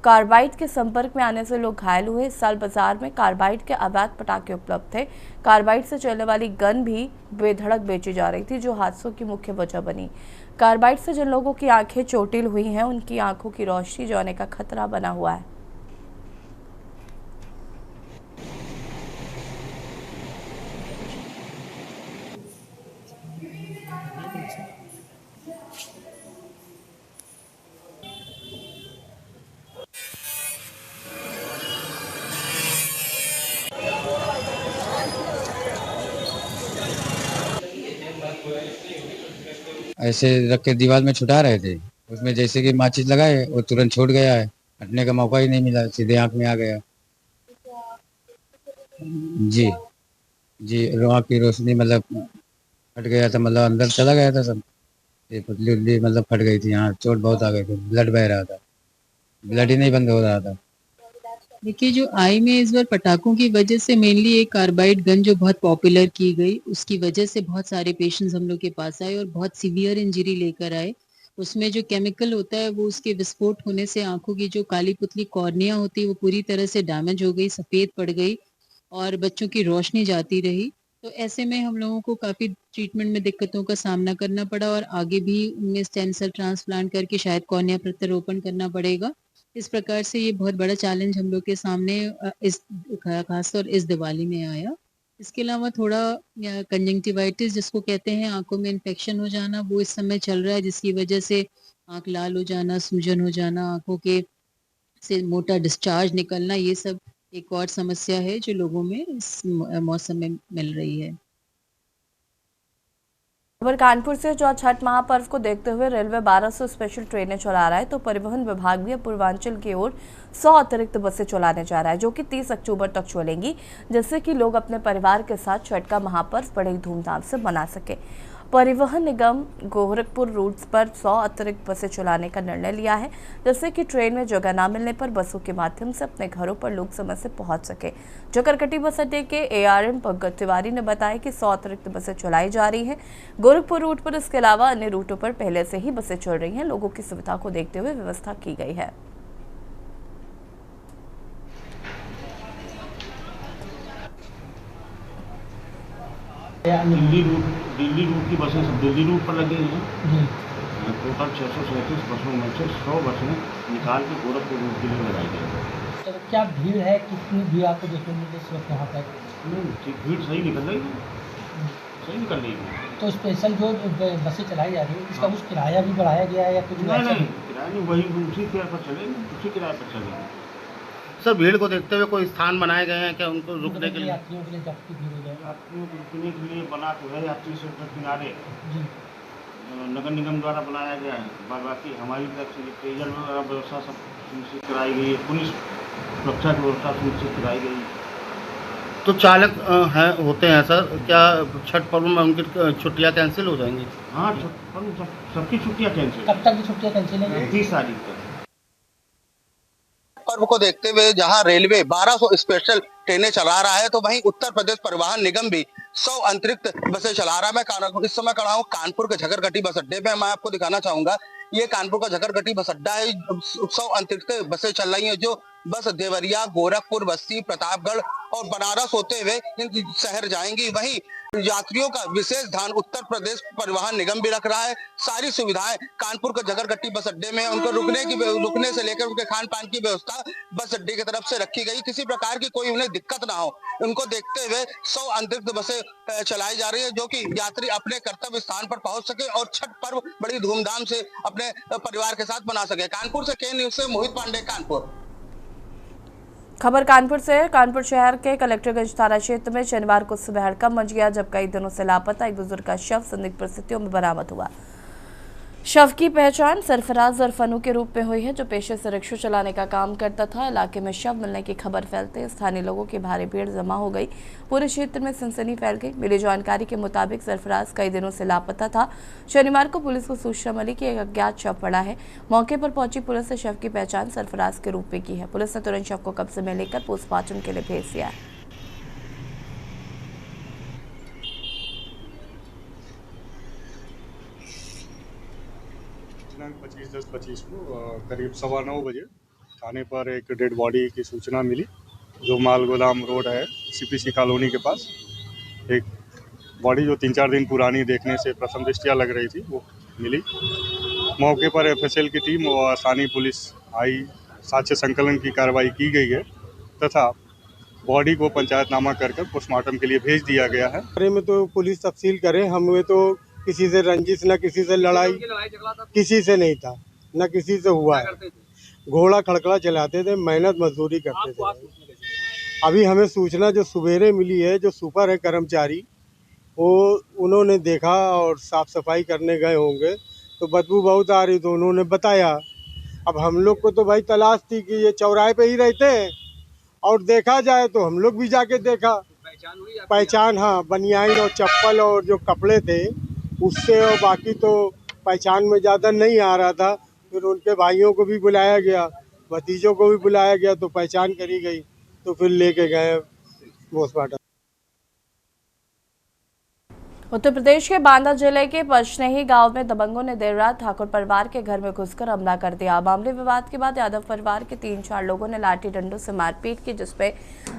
Speaker 1: कार्बाइड के संपर्क में आने से लोग घायल हुए। इस साल बाजार में कार्बाइड के अवैध पटाखे उपलब्ध थे। कार्बाइड से चलने वाली गन भी बेधड़क बेची जा रही थी, जो हादसों की मुख्य वजह बनी। कार्बाइड से जिन लोगों की आंखें चोटिल हुई हैं, उनकी आंखों की रोशनी जाने का खतरा बना हुआ है।
Speaker 11: ऐसे रख के दीवार में छुटा रहे थे, उसमें जैसे कि माचिस लगाए वो तुरंत छूट गया है, हटने का मौका ही नहीं मिला, सीधे आंख में आ गया। जी जी, आँख की रोशनी मतलब फट गया था, मतलब अंदर चला गया था सब, ये पुतली उतली मतलब फट गई थी, यहाँ चोट बहुत आ गई थी, ब्लड बह रहा था, ब्लड ही नहीं बंद हो रहा था।
Speaker 13: देखिए, जो आई में इस बार पटाखों की वजह से मेनली एक कार्बाइड गन जो बहुत पॉपुलर की गई, उसकी वजह से बहुत सारे पेशेंट्स हम लोग के पास आए और बहुत सीवियर इंजरी लेकर आए। उसमें जो केमिकल होता है वो उसके विस्फोट होने से आंखों की जो काली पुतली कॉर्निया होती है वो पूरी तरह से डैमेज हो गई, सफ़ेद पड़ गई और बच्चों की रोशनी जाती रही। तो ऐसे में हम लोगों को काफ़ी ट्रीटमेंट में दिक्कतों का सामना करना पड़ा और आगे भी उनमें स्टेम सेल ट्रांसप्लांट करके शायद कॉर्निया प्रत्यारोपण करना पड़ेगा। इस प्रकार से ये बहुत बड़ा चैलेंज हम लोग के सामने इस खासतौर इस दिवाली में आया। इसके अलावा थोड़ा कंजंक्टिवाइटिस जिसको कहते हैं, आंखों में इन्फेक्शन हो जाना, वो इस समय चल रहा है, जिसकी वजह से आंख लाल हो जाना, सूजन हो जाना, आंखों के से मोटा डिस्चार्ज निकलना, ये सब एक और समस्या है जो लोगों में इस मौसम में मिल रही है।
Speaker 1: खबर कानपुर से, जो छठ महापर्व को देखते हुए रेलवे 1200 स्पेशल ट्रेनें चला रहा है, तो परिवहन विभाग भी पूर्वांचल की ओर 100 अतिरिक्त बसें चलाने जा रहा है, जो कि 30 अक्टूबर तक चलेंगी, जिससे कि लोग अपने परिवार के साथ छठ का महापर्व बड़े धूमधाम से मना सके। परिवहन निगम गोरखपुर रूट्स पर 100 अतिरिक्त बसें चलाने का निर्णय लिया है, जिससे कि ट्रेन में जगह न मिलने पर बसों के माध्यम से अपने घरों पर लोग समय से पहुंच सके। जकरकटी बस अड्डे के ARM पंकज तिवारी ने बताया कि 100 अतिरिक्त बसें चलाई जा रही हैं गोरखपुर रूट पर। इसके अलावा अन्य रूटों पर पहले से ही बसें चल रही हैं। लोगों की सुविधा को देखते हुए व्यवस्था की गई है।
Speaker 7: दिल्ली रूट की बसें सब दिल्ली रूट पर लगी हैं। टोटल 637 बसों में से 100 बसें निकाल के गोरखपुर रूट के लिए लगाई गई।
Speaker 14: तो क्या भीड़ है, कितनी भीड़ आपको देखने मिली इस वक्त यहाँ पर?
Speaker 7: नहीं, भीड़ सही निकल रही है, बसें निकल रही हैं।
Speaker 14: तो स्पेशल जो बसें चलाई जा रही है इसका कुछ किराया भी बढ़ाया गया है या कुछ?
Speaker 7: नहीं, किराया नहीं, वही उसी फेयर पर चलेंगे, उसी किराए पर चलेंगे।
Speaker 15: सर भीड़ को देखते हुए कोई स्थान बनाए गए हैं क्या उनको रुकने के लिए?
Speaker 14: यात्रियों के लिए काफी भीड़ हो जाएगी।
Speaker 7: यात्रियों को रुकने के लिए बना तो है यात्री सेंटर किनारे,
Speaker 14: जी
Speaker 7: नगर निगम द्वारा बनाया गया है। बाकी हमारी तरफ से पेयजल व्यवस्था सब सुनिश्चित कराई गई है, पुलिस सुरक्षा की व्यवस्था सुनिश्चित कराई गई है।
Speaker 15: तो चालक हैं होते हैं सर, क्या छठ पर्व में उनकी छुट्टियां कैंसिल हो जाएंगी?
Speaker 7: हाँ, सबकी छुट्टियां कैंसिल।
Speaker 14: कब तक की छुट्टियां कैंसिल हैं?
Speaker 7: 30 तारीख तक।
Speaker 15: पर्व को देखते हुए जहां रेलवे 1200 स्पेशल ट्रेनें चला रहा है तो वहीं उत्तर प्रदेश परिवहन निगम भी 100 अतिरिक्त बसें चला रहा है। मैं इस समय खड़ा हूँ कानपुर के झकरगटी बस अड्डे पे। मैं आपको दिखाना चाहूंगा ये कानपुर का झकरगटी बस अड्डा है। 100 अतिरिक्त बसें चल रही हैं जो बस देवरिया, गोरखपुर, बस्ती, प्रतापगढ़ और बनारस होते हुए शहर जाएंगी। वहीं यात्रियों का विशेष ध्यान उत्तर प्रदेश परिवहन निगम भी रख रहा है। सारी सुविधाएं कानपुर के झकरगट्टी बस अड्डे में उनको रुकने से लेकर उनके खान पान की व्यवस्था बस अड्डे की तरफ से रखी गई। किसी प्रकार की कोई उन्हें दिक्कत ना हो उनको देखते हुए 100 अतिरिक्त बसें चलाई जा रही है जो कि यात्री अपने कर्तव्य स्थान पर पहुंच सके और छठ पर्व बड़ी धूमधाम से अपने परिवार के साथ मना सके। कानपुर से के न्यूज से मोहित पांडे, कानपुर।
Speaker 1: खबर कानपुर से। कानपुर शहर के कलेक्टरगंज थाना क्षेत्र में शनिवार को सुबह हड़कंप मच गया जब कई दिनों से लापता एक बुजुर्ग का शव संदिग्ध परिस्थितियों में बरामद हुआ। शव की पहचान सरफराज और फनू के रूप में हुई है जो पेशे से रिक्शा चलाने का काम करता था। इलाके में शव मिलने की खबर फैलते स्थानीय लोगों की भारी भीड़ जमा हो गई। पूरे क्षेत्र में सनसनी फैल गई। मिली जानकारी के मुताबिक सरफराज कई दिनों से लापता था। शनिवार को पुलिस को सूचना मिली कि एक अज्ञात शव पड़ा है। मौके पर पहुंची पुलिस ने शव की पहचान सरफराज के रूप में की है। पुलिस ने तुरंत शव को कब्जे में लेकर पोस्टमार्टम के लिए भेज दिया है।
Speaker 16: 25/10/25 को करीब 9:15 बजे थाने पर एक डेड बॉडी की सूचना मिली जो माल गोदाम रोड है CPC कॉलोनी के पास। एक बॉडी जो 3-4 दिन पुरानी देखने से प्रथम दृष्टया लग रही थी वो मिली। मौके पर FSL की टीम और स्थानीय पुलिस आई। साक्ष्य संकलन की कार्रवाई की गई है तथा बॉडी को पंचायतनामा कर पोस्टमार्टम के लिए भेज दिया गया है।
Speaker 17: बारे में तो पुलिस तफसील करे। हमें तो किसी से रंजिश न किसी से लड़ाई किसी से नहीं था न किसी से हुआ है। घोड़ा खड़खड़ा चलाते थे, मेहनत मजदूरी करते थे। अभी हमें सूचना जो सवेरे मिली है जो सुपर है कर्मचारी वो उन्होंने देखा और साफ सफाई करने गए होंगे तो बदबू बहुत आ रही तो उन्होंने बताया। अब हम लोग को तो भाई तलाश थी कि ये चौराहे पे ही रहते हैं और देखा जाए तो हम लोग भी जाके देखा। पहचान हाँ बनियान और चप्पल और जो कपड़े थे उससे, और बाकी तो पहचान में ज़्यादा नहीं आ रहा था। फिर उनके भाइयों को भी बुलाया गया, भतीजों को भी बुलाया गया तो पहचान करी गई तो फिर लेके गए पोस्टमार्टम।
Speaker 1: उत्तर प्रदेश के बांदा जिले के पचनेही गांव में दबंगों ने देर रात ठाकुर परिवार के घर में घुसकर हमला कर दिया। मामले विवाद के बाद यादव परिवार के 3-4 लोगों ने लाठी डंडों से मारपीट की जिसमें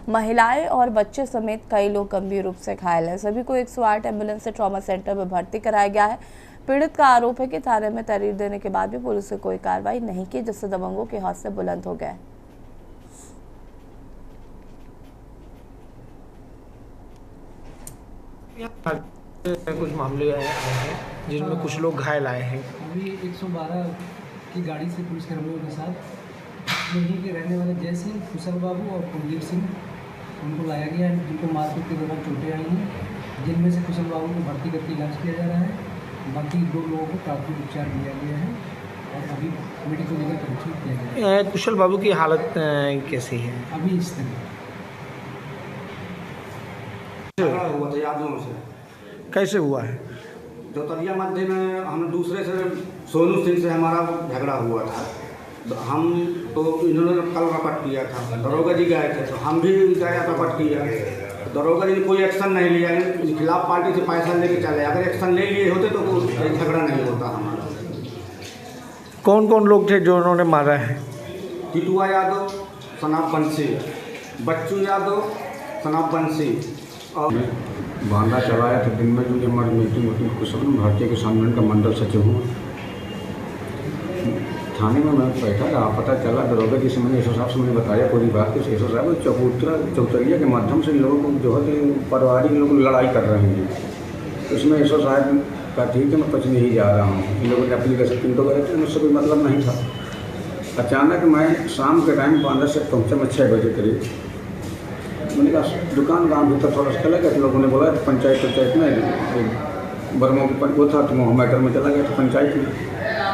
Speaker 1: महिलाएं और बच्चे समेत कई लोग गंभीर रूप से घायल हैं। सभी को 108 एम्बुलेंस से ट्रॉमा सेंटर में भर्ती कराया गया है। पीड़ित का आरोप है कि थाने में तहरीर देने के बाद भी पुलिस ने कोई कार्रवाई नहीं की जिससे दबंगों के हौसले बुलंद हो गए।
Speaker 18: कुछ मामले आए हैं जिनमें कुछ लोग घायल आए हैं।
Speaker 14: अभी 112 की गाड़ी से पुलिस कर्मियों के साथ यहीं के रहने वाले जय सिंह, कुशल बाबू और कुलदीप सिंह उनको लाया गया है जिनको मारपीट के दौरान चोटें आई हैं, जिनमें से कुशल बाबू को भर्ती करके इलाज किया जा रहा है। बाकी 2 लोगों को प्राथमिक उपचार दिया गया है और अभी मेडिकल लीगल परीक्षण किया गया है।
Speaker 18: कुशल बाबू की हालत कैसी है?
Speaker 14: अभी इस तरह
Speaker 18: कैसे हुआ है?
Speaker 19: जोतरिया मध्य में हम दूसरे से सोनू सिंह से हमारा झगड़ा हुआ था। हम तो इन्होंने कल रपट किया था, दरोगा जी गए थे तो हम भी गए रपट किया। दरोगा जी ने कोई एक्शन नहीं लिया, इनके खिलाफ पार्टी से पैसा लेके चले। अगर एक्शन ले लिए होते तो झगड़ा नहीं होता हमारा।
Speaker 18: कौन कौन लोग थे जो उन्होंने मारा है?
Speaker 19: टिटुआ यादव, सनाब बंसी, बच्चू यादव, सनाब बंसी और
Speaker 20: बांदा चलाया था। दिन में जो हमारी मीटिंग होती है कुछ भारतीय किसान यूनियन का मंडल सचिव हूँ। थाने में मैं बैठा रहा, पता चला दरोगा जी से मैंने एसओ साहब से मैंने बताया पूरी बात। तो एसओ साहब चौतरिया के माध्यम से लोगों को जो है पारिवारिक लोग लड़ाई कर रहे हैं उसमें 160 का थी कि मैं पचने ही जा रहा हूँ। इन लोगों ने एप्लीकेशन प्रिंट करे थे, मुझसे कोई मतलब नहीं था। अचानक मैं शाम के टाइम बांदा से पहुँचा, मैं 6 बजे करीब। मैंने कहा दुकान गाँव भीतर थोड़ा सा चला गया, तो लोगों ने बोला पंचायत में बर्मों की वो था, तो मोहम्मद में चला गया तो पंचायत में।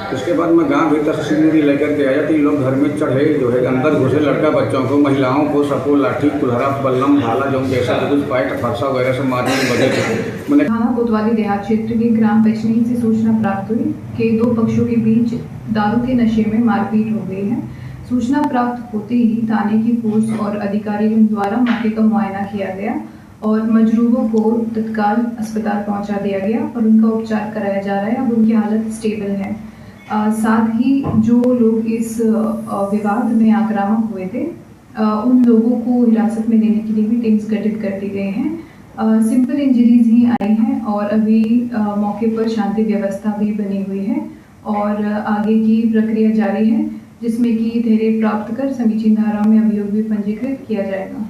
Speaker 20: उसके बाद मैं गांव भीतर से सिंदूरी लेकर के आया, तो ये लोग घर में चढ़े, जो है अंदर घुसे, लड़का बच्चों को, महिलाओं को सबको लाठी, कुल्हारा, बल्लम, भाला, जो जैसा कुछ पाए फरसा वगैरह से मारने लगे थे। मैंने
Speaker 12: थाना कोतवाली देहात क्षेत्र के ग्राम पेचनी से सूचना प्राप्त हुई कि 2 पक्षों के बीच दारू के नशे में मारपीट हो गई है। सूचना प्राप्त होते ही थाने की फोर्स और अधिकारियों द्वारा मौके का मुआयना किया गया और मजरूरों को तत्काल अस्पताल पहुंचा दिया गया और उनका उपचार कराया जा रहा है। अब उनकी हालत स्टेबल है। साथ ही जो लोग इस विवाद में आक्रामक हुए थे, उन लोगों को हिरासत में लेने के लिए भी टीम्स गठित कर दी गई हैं। सिंपल इंजरीज ही आई हैं और अभी मौके पर शांति व्यवस्था भी बनी हुई है और आगे की प्रक्रिया जारी है, जिसमें कि धैर्य प्राप्त कर समीचीन धाराओं में अभियोग भी पंजीकृत किया जाएगा।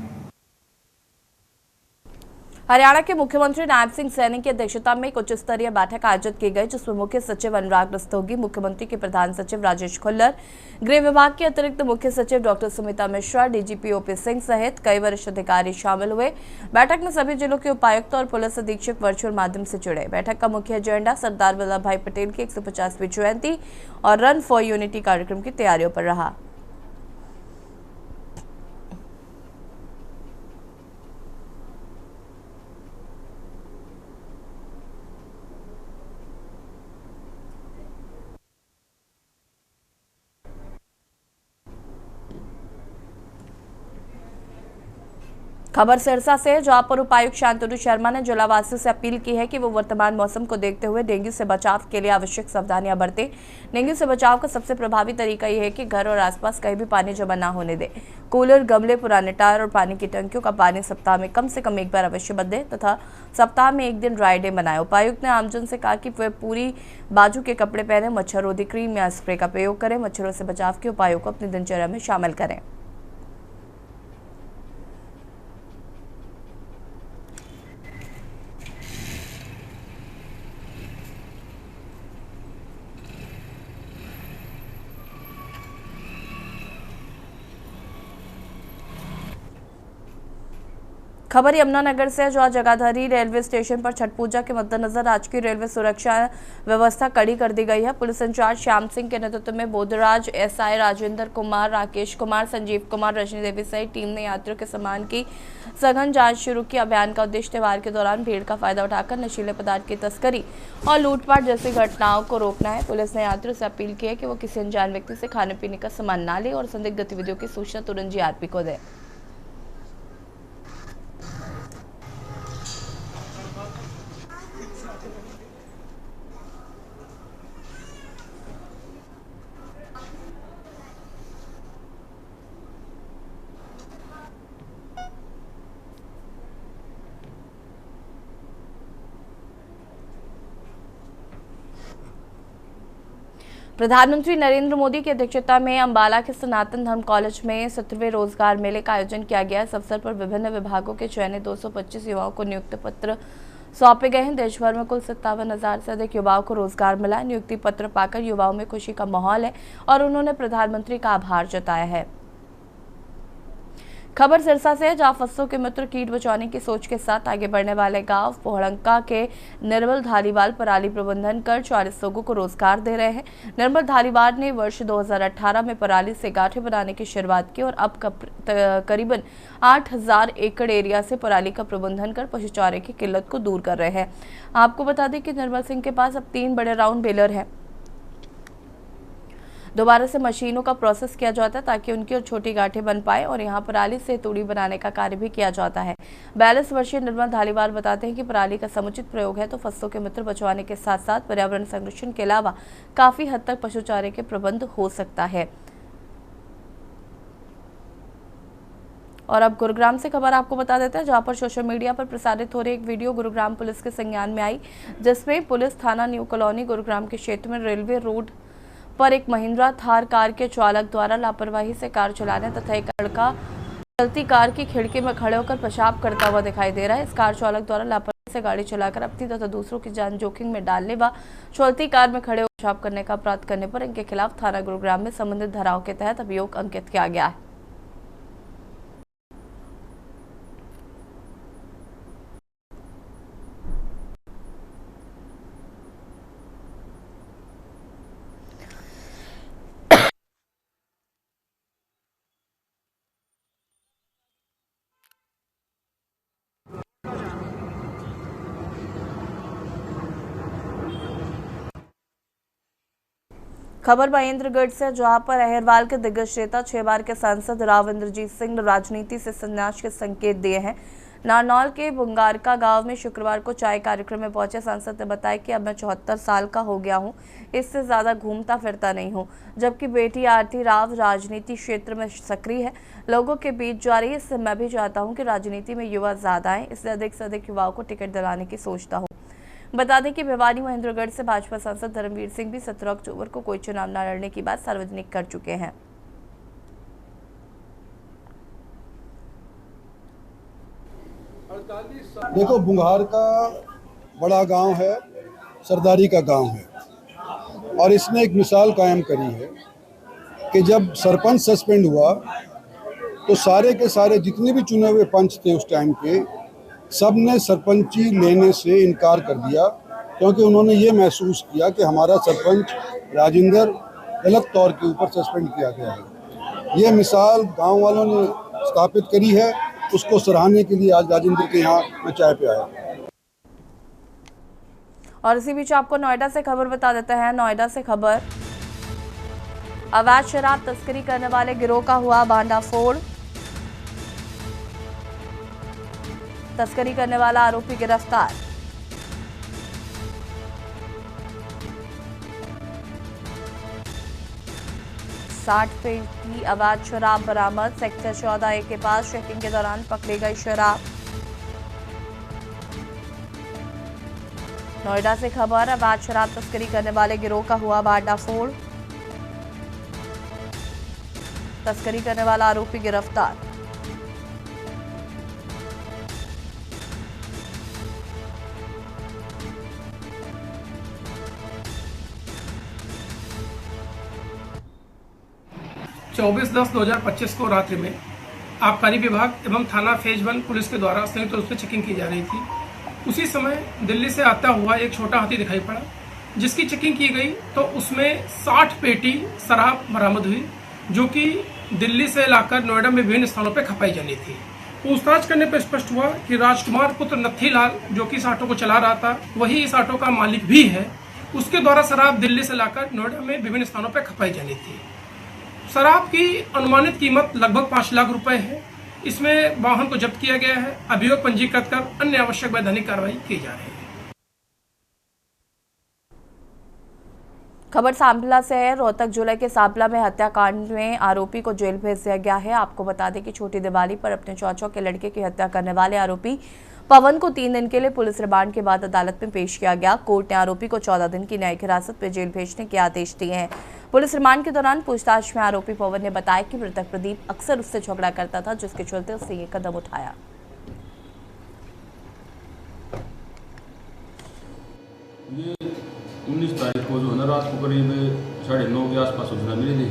Speaker 1: हरियाणा के मुख्यमंत्री नायब सिंह सैनी की अध्यक्षता में एक उच्च स्तरीय बैठक आयोजित की गई, जिसमें मुख्य सचिव अनुराग रस्तोगी, मुख्यमंत्री के प्रधान सचिव राजेश खुल्लर, गृह विभाग के अतिरिक्त मुख्य सचिव doctor Sumita Mishra, DGP OP Singh सहित कई वरिष्ठ अधिकारी शामिल हुए। बैठक में सभी जिलों के उपायुक्त और पुलिस अधीक्षक वर्चुअल माध्यम से जुड़े। बैठक का मुख्य एजेंडा सरदार वल्लभ भाई पटेल की 150वीं जयंती और रन फॉर यूनिटी कार्यक्रम की तैयारियों पर रहा। खबर सिरसा से, जहां पर उपायुक्त शांतनु शर्मा ने जिलावासियों से अपील की है कि वो वर्तमान मौसम को देखते हुए डेंगू से बचाव के लिए आवश्यक सावधानियां बरतें। डेंगू से बचाव का सबसे प्रभावी तरीका यह है कि घर और आसपास कहीं भी पानी जमा न होने दें। कूलर, गमले, पुराने टायर और पानी की टंकियों का पानी सप्ताह में कम से कम एक बार अवश्य बदलें तथा सप्ताह में एक दिन ड्राई डे बनाएं। उपायुक्त ने आमजन से कहा कि वे पूरी बाजू के कपड़े पहने, मच्छररोधी क्रीम या स्प्रे का प्रयोग करें। मच्छरों से बचाव के उपायों को अपनी दिनचर्या में शामिल करें। खबर यमुनानगर से, जो जगाधरी रेलवे स्टेशन पर छठ पूजा के मद्देनजर आज की रेलवे सुरक्षा व्यवस्था कड़ी कर दी गई है। पुलिस इंचार्ज श्याम सिंह के नेतृत्व में बोधराज, एसआई राजेंद्र कुमार, राकेश कुमार, संजीव कुमार, रजनी देवी सहित टीम ने यात्रियों के सामान की सघन जांच शुरू की। अभियान का उद्देश्य त्योहार के दौरान भीड़ का फायदा उठाकर नशीले पदार्थ की तस्करी और लूटपाट जैसी घटनाओं को रोकना है। पुलिस ने यात्रियों से अपील की है कि वो किसी अनजान व्यक्ति से खाने पीने का सामान ना ले और संदिग्ध गतिविधियों की सूचना तुरंत जीआरपी को दे। प्रधानमंत्री नरेंद्र मोदी की अध्यक्षता में अंबाला के सनातन धर्म कॉलेज में 17वें रोजगार मेले का आयोजन किया गया। इस अवसर पर विभिन्न विभागों के चयनित 225 युवाओं को नियुक्ति पत्र सौंपे गए हैं। देश भर में कुल 57,000 से अधिक युवाओं को रोजगार मिला। नियुक्ति पत्र पाकर युवाओं में खुशी का माहौल है और उन्होंने प्रधानमंत्री का आभार जताया है। खबर सिरसा से, जहां फसलों के मित्र कीट बचाने की सोच के साथ आगे बढ़ने वाले गांव पोहड़ंका के निर्मल धालीवाल पराली प्रबंधन कर 40 लोगों को रोजगार दे रहे हैं। निर्मल धालीवाल ने वर्ष 2018 में पराली से गाठे बनाने की शुरुआत की और अब करीबन 8,000 एकड़ एरिया से पराली का प्रबंधन कर पशु चारे की किल्लत को दूर कर रहे हैं। आपको बता दें कि निर्मल सिंह के पास अब 3 बड़े राउंड बेलर हैं। दोबारा से मशीनों का प्रोसेस किया जाता है ताकि उनकी और छोटी गांठें बन पाए और यहाँ पराली से तूड़ी बनाने का कार्य भी किया जाता है। 42 वर्षीय निर्मल धालीवाल बताते हैं कि पराली का समुचित प्रयोग है तो फसलों के मित्र बचवाने के साथ साथ पर्यावरण संरक्षण के अलावा काफी हद तक पशु चारे के प्रबंध हो सकता है। और अब गुरुग्राम से खबर आपको बता देते हैं, जहां पर सोशल मीडिया पर प्रसारित हो रही एक वीडियो गुरुग्राम पुलिस के संज्ञान में आई, जिसमें पुलिस थाना न्यू कॉलोनी गुरुग्राम के क्षेत्र में रेलवे रोड पर एक महिंद्रा थार कार के चालक द्वारा लापरवाही से कार चलाने तथा एक लड़का चलती कार की खिड़की में खड़े होकर पेशाब करता हुआ दिखाई दे रहा है। इस कार चालक द्वारा लापरवाही से गाड़ी चलाकर अपनी तथा दूसरों की जान जोखिम में डालने व चलती कार में खड़े पेशाब करने का अपराध करने पर इनके खिलाफ थाना गुरुग्राम में संबंधित धाराओं के तहत अभियोग अंकित किया गया है। खबर महेंद्रगढ़ से, जहां पर अहिरवाल के दिग्गज नेता 6 बार के सांसद राव इंद्रजीत सिंह ने राजनीति से संन्यास के संकेत दिए हैं। नारनौल के बुंगारका गांव में शुक्रवार को चाय कार्यक्रम में पहुंचे सांसद ने बताया कि अब मैं 74 साल का हो गया हूं, इससे ज्यादा घूमता फिरता नहीं हूं। जबकि बेटी आरती राव राजनीति क्षेत्र में सक्रिय है, लोगों के बीच जा रही है। इससे मैं भी चाहता हूं कि राजनीति में युवा ज्यादा आए, इसलिए अधिक से अधिक युवाओं को टिकट दिलाने की सोचता हूं। बता दें कि भिवानी महेंद्रगढ़ से भाजपा सांसद धर्मवीर सिंह भी 17 अक्टूबर को कोई चुनाव न लड़ने की बात सार्वजनिक कर चुके हैं।
Speaker 21: देखो, बुंगार का बड़ा गांव है, सरदारी का गांव है, और इसने एक मिसाल कायम करी है कि जब सरपंच सस्पेंड हुआ तो सारे के सारे जितने भी चुने हुए पंच थे उस टाइम पे, सब ने सरपंची लेने से इनकार कर दिया, क्योंकि उन्होंने ये महसूस किया कि हमारा सरपंच राजेंद्र गलत तौर के ऊपर सस्पेंड किया गया है। ये मिसाल गांव वालों ने स्थापित करी है, उसको सराहने के लिए आज राजेंद्र के यहाँ मैं चाय पे आया।
Speaker 1: और इसी बीच आपको नोएडा से खबर बता देते हैं। नोएडा से खबर, अवैध शराब तस्करी करने वाले गिरोह का हुआ भांडाफोड़। तस्करी करने वाला आरोपी गिरफ्तार। साठ पेटी अवैध शराब बरामद। सेक्टर 14A के पास चेकिंग के दौरान पकड़ी गई शराब। नोएडा से खबर, अवैध शराब तस्करी करने वाले गिरोह का हुआ भांडाफोड़। तस्करी करने वाला आरोपी गिरफ्तार।
Speaker 22: चौबीस 10/2025 को रात्रि में आबकारी विभाग एवं थाना फेज 1 पुलिस के द्वारा संयुक्त रूप से चेकिंग की जा रही थी। उसी समय दिल्ली से आता हुआ एक छोटा हाथी दिखाई पड़ा, जिसकी चेकिंग की गई तो उसमें 60 पेटी शराब बरामद हुई, जो कि दिल्ली से लाकर नोएडा में विभिन्न स्थानों पर खपाई जानी थी। पूछताछ करने पर स्पष्ट हुआ कि राजकुमार पुत्र नत्थीलाल, जो कि इस ऑटो को चला रहा था, वही इस ऑटो का मालिक भी है। उसके द्वारा शराब दिल्ली से लाकर नोएडा में विभिन्न स्थानों पर खपाई जानी थी। शराब की अनुमानित कीमत लगभग 5 लाख रुपए है। इसमें वाहन को जब्त किया गया है। अभियोग पंजीकृत कर अन्य आवश्यक वैधानिक कार्रवाई की जा रही है।
Speaker 1: खबर सांपला से है। रोहतक जिले के सांपला में हत्याकांड में आरोपी को जेल भेज दिया गया है। आपको बता दें कि छोटी दिवाली पर अपने चौचौ के लड़के की हत्या करने वाले आरोपी पवन को 3 दिन के लिए पुलिस रिमांड के बाद अदालत में पेश किया गया। कोर्ट ने आरोपी को 14 दिन की न्यायिक हिरासत में जेल भेजने के आदेश दिए हैं। पुलिस रिमांड के दौरान पूछताछ में आरोपी पवन ने बताया कि मृतक प्रदीप अक्सर उससे झगड़ा करता था, जिसके चलते उसने ये कदम उठाया।
Speaker 23: ये 19 तारीख को जो है ना, रात को करीब 9:30 के आसपास सूचना मिली थी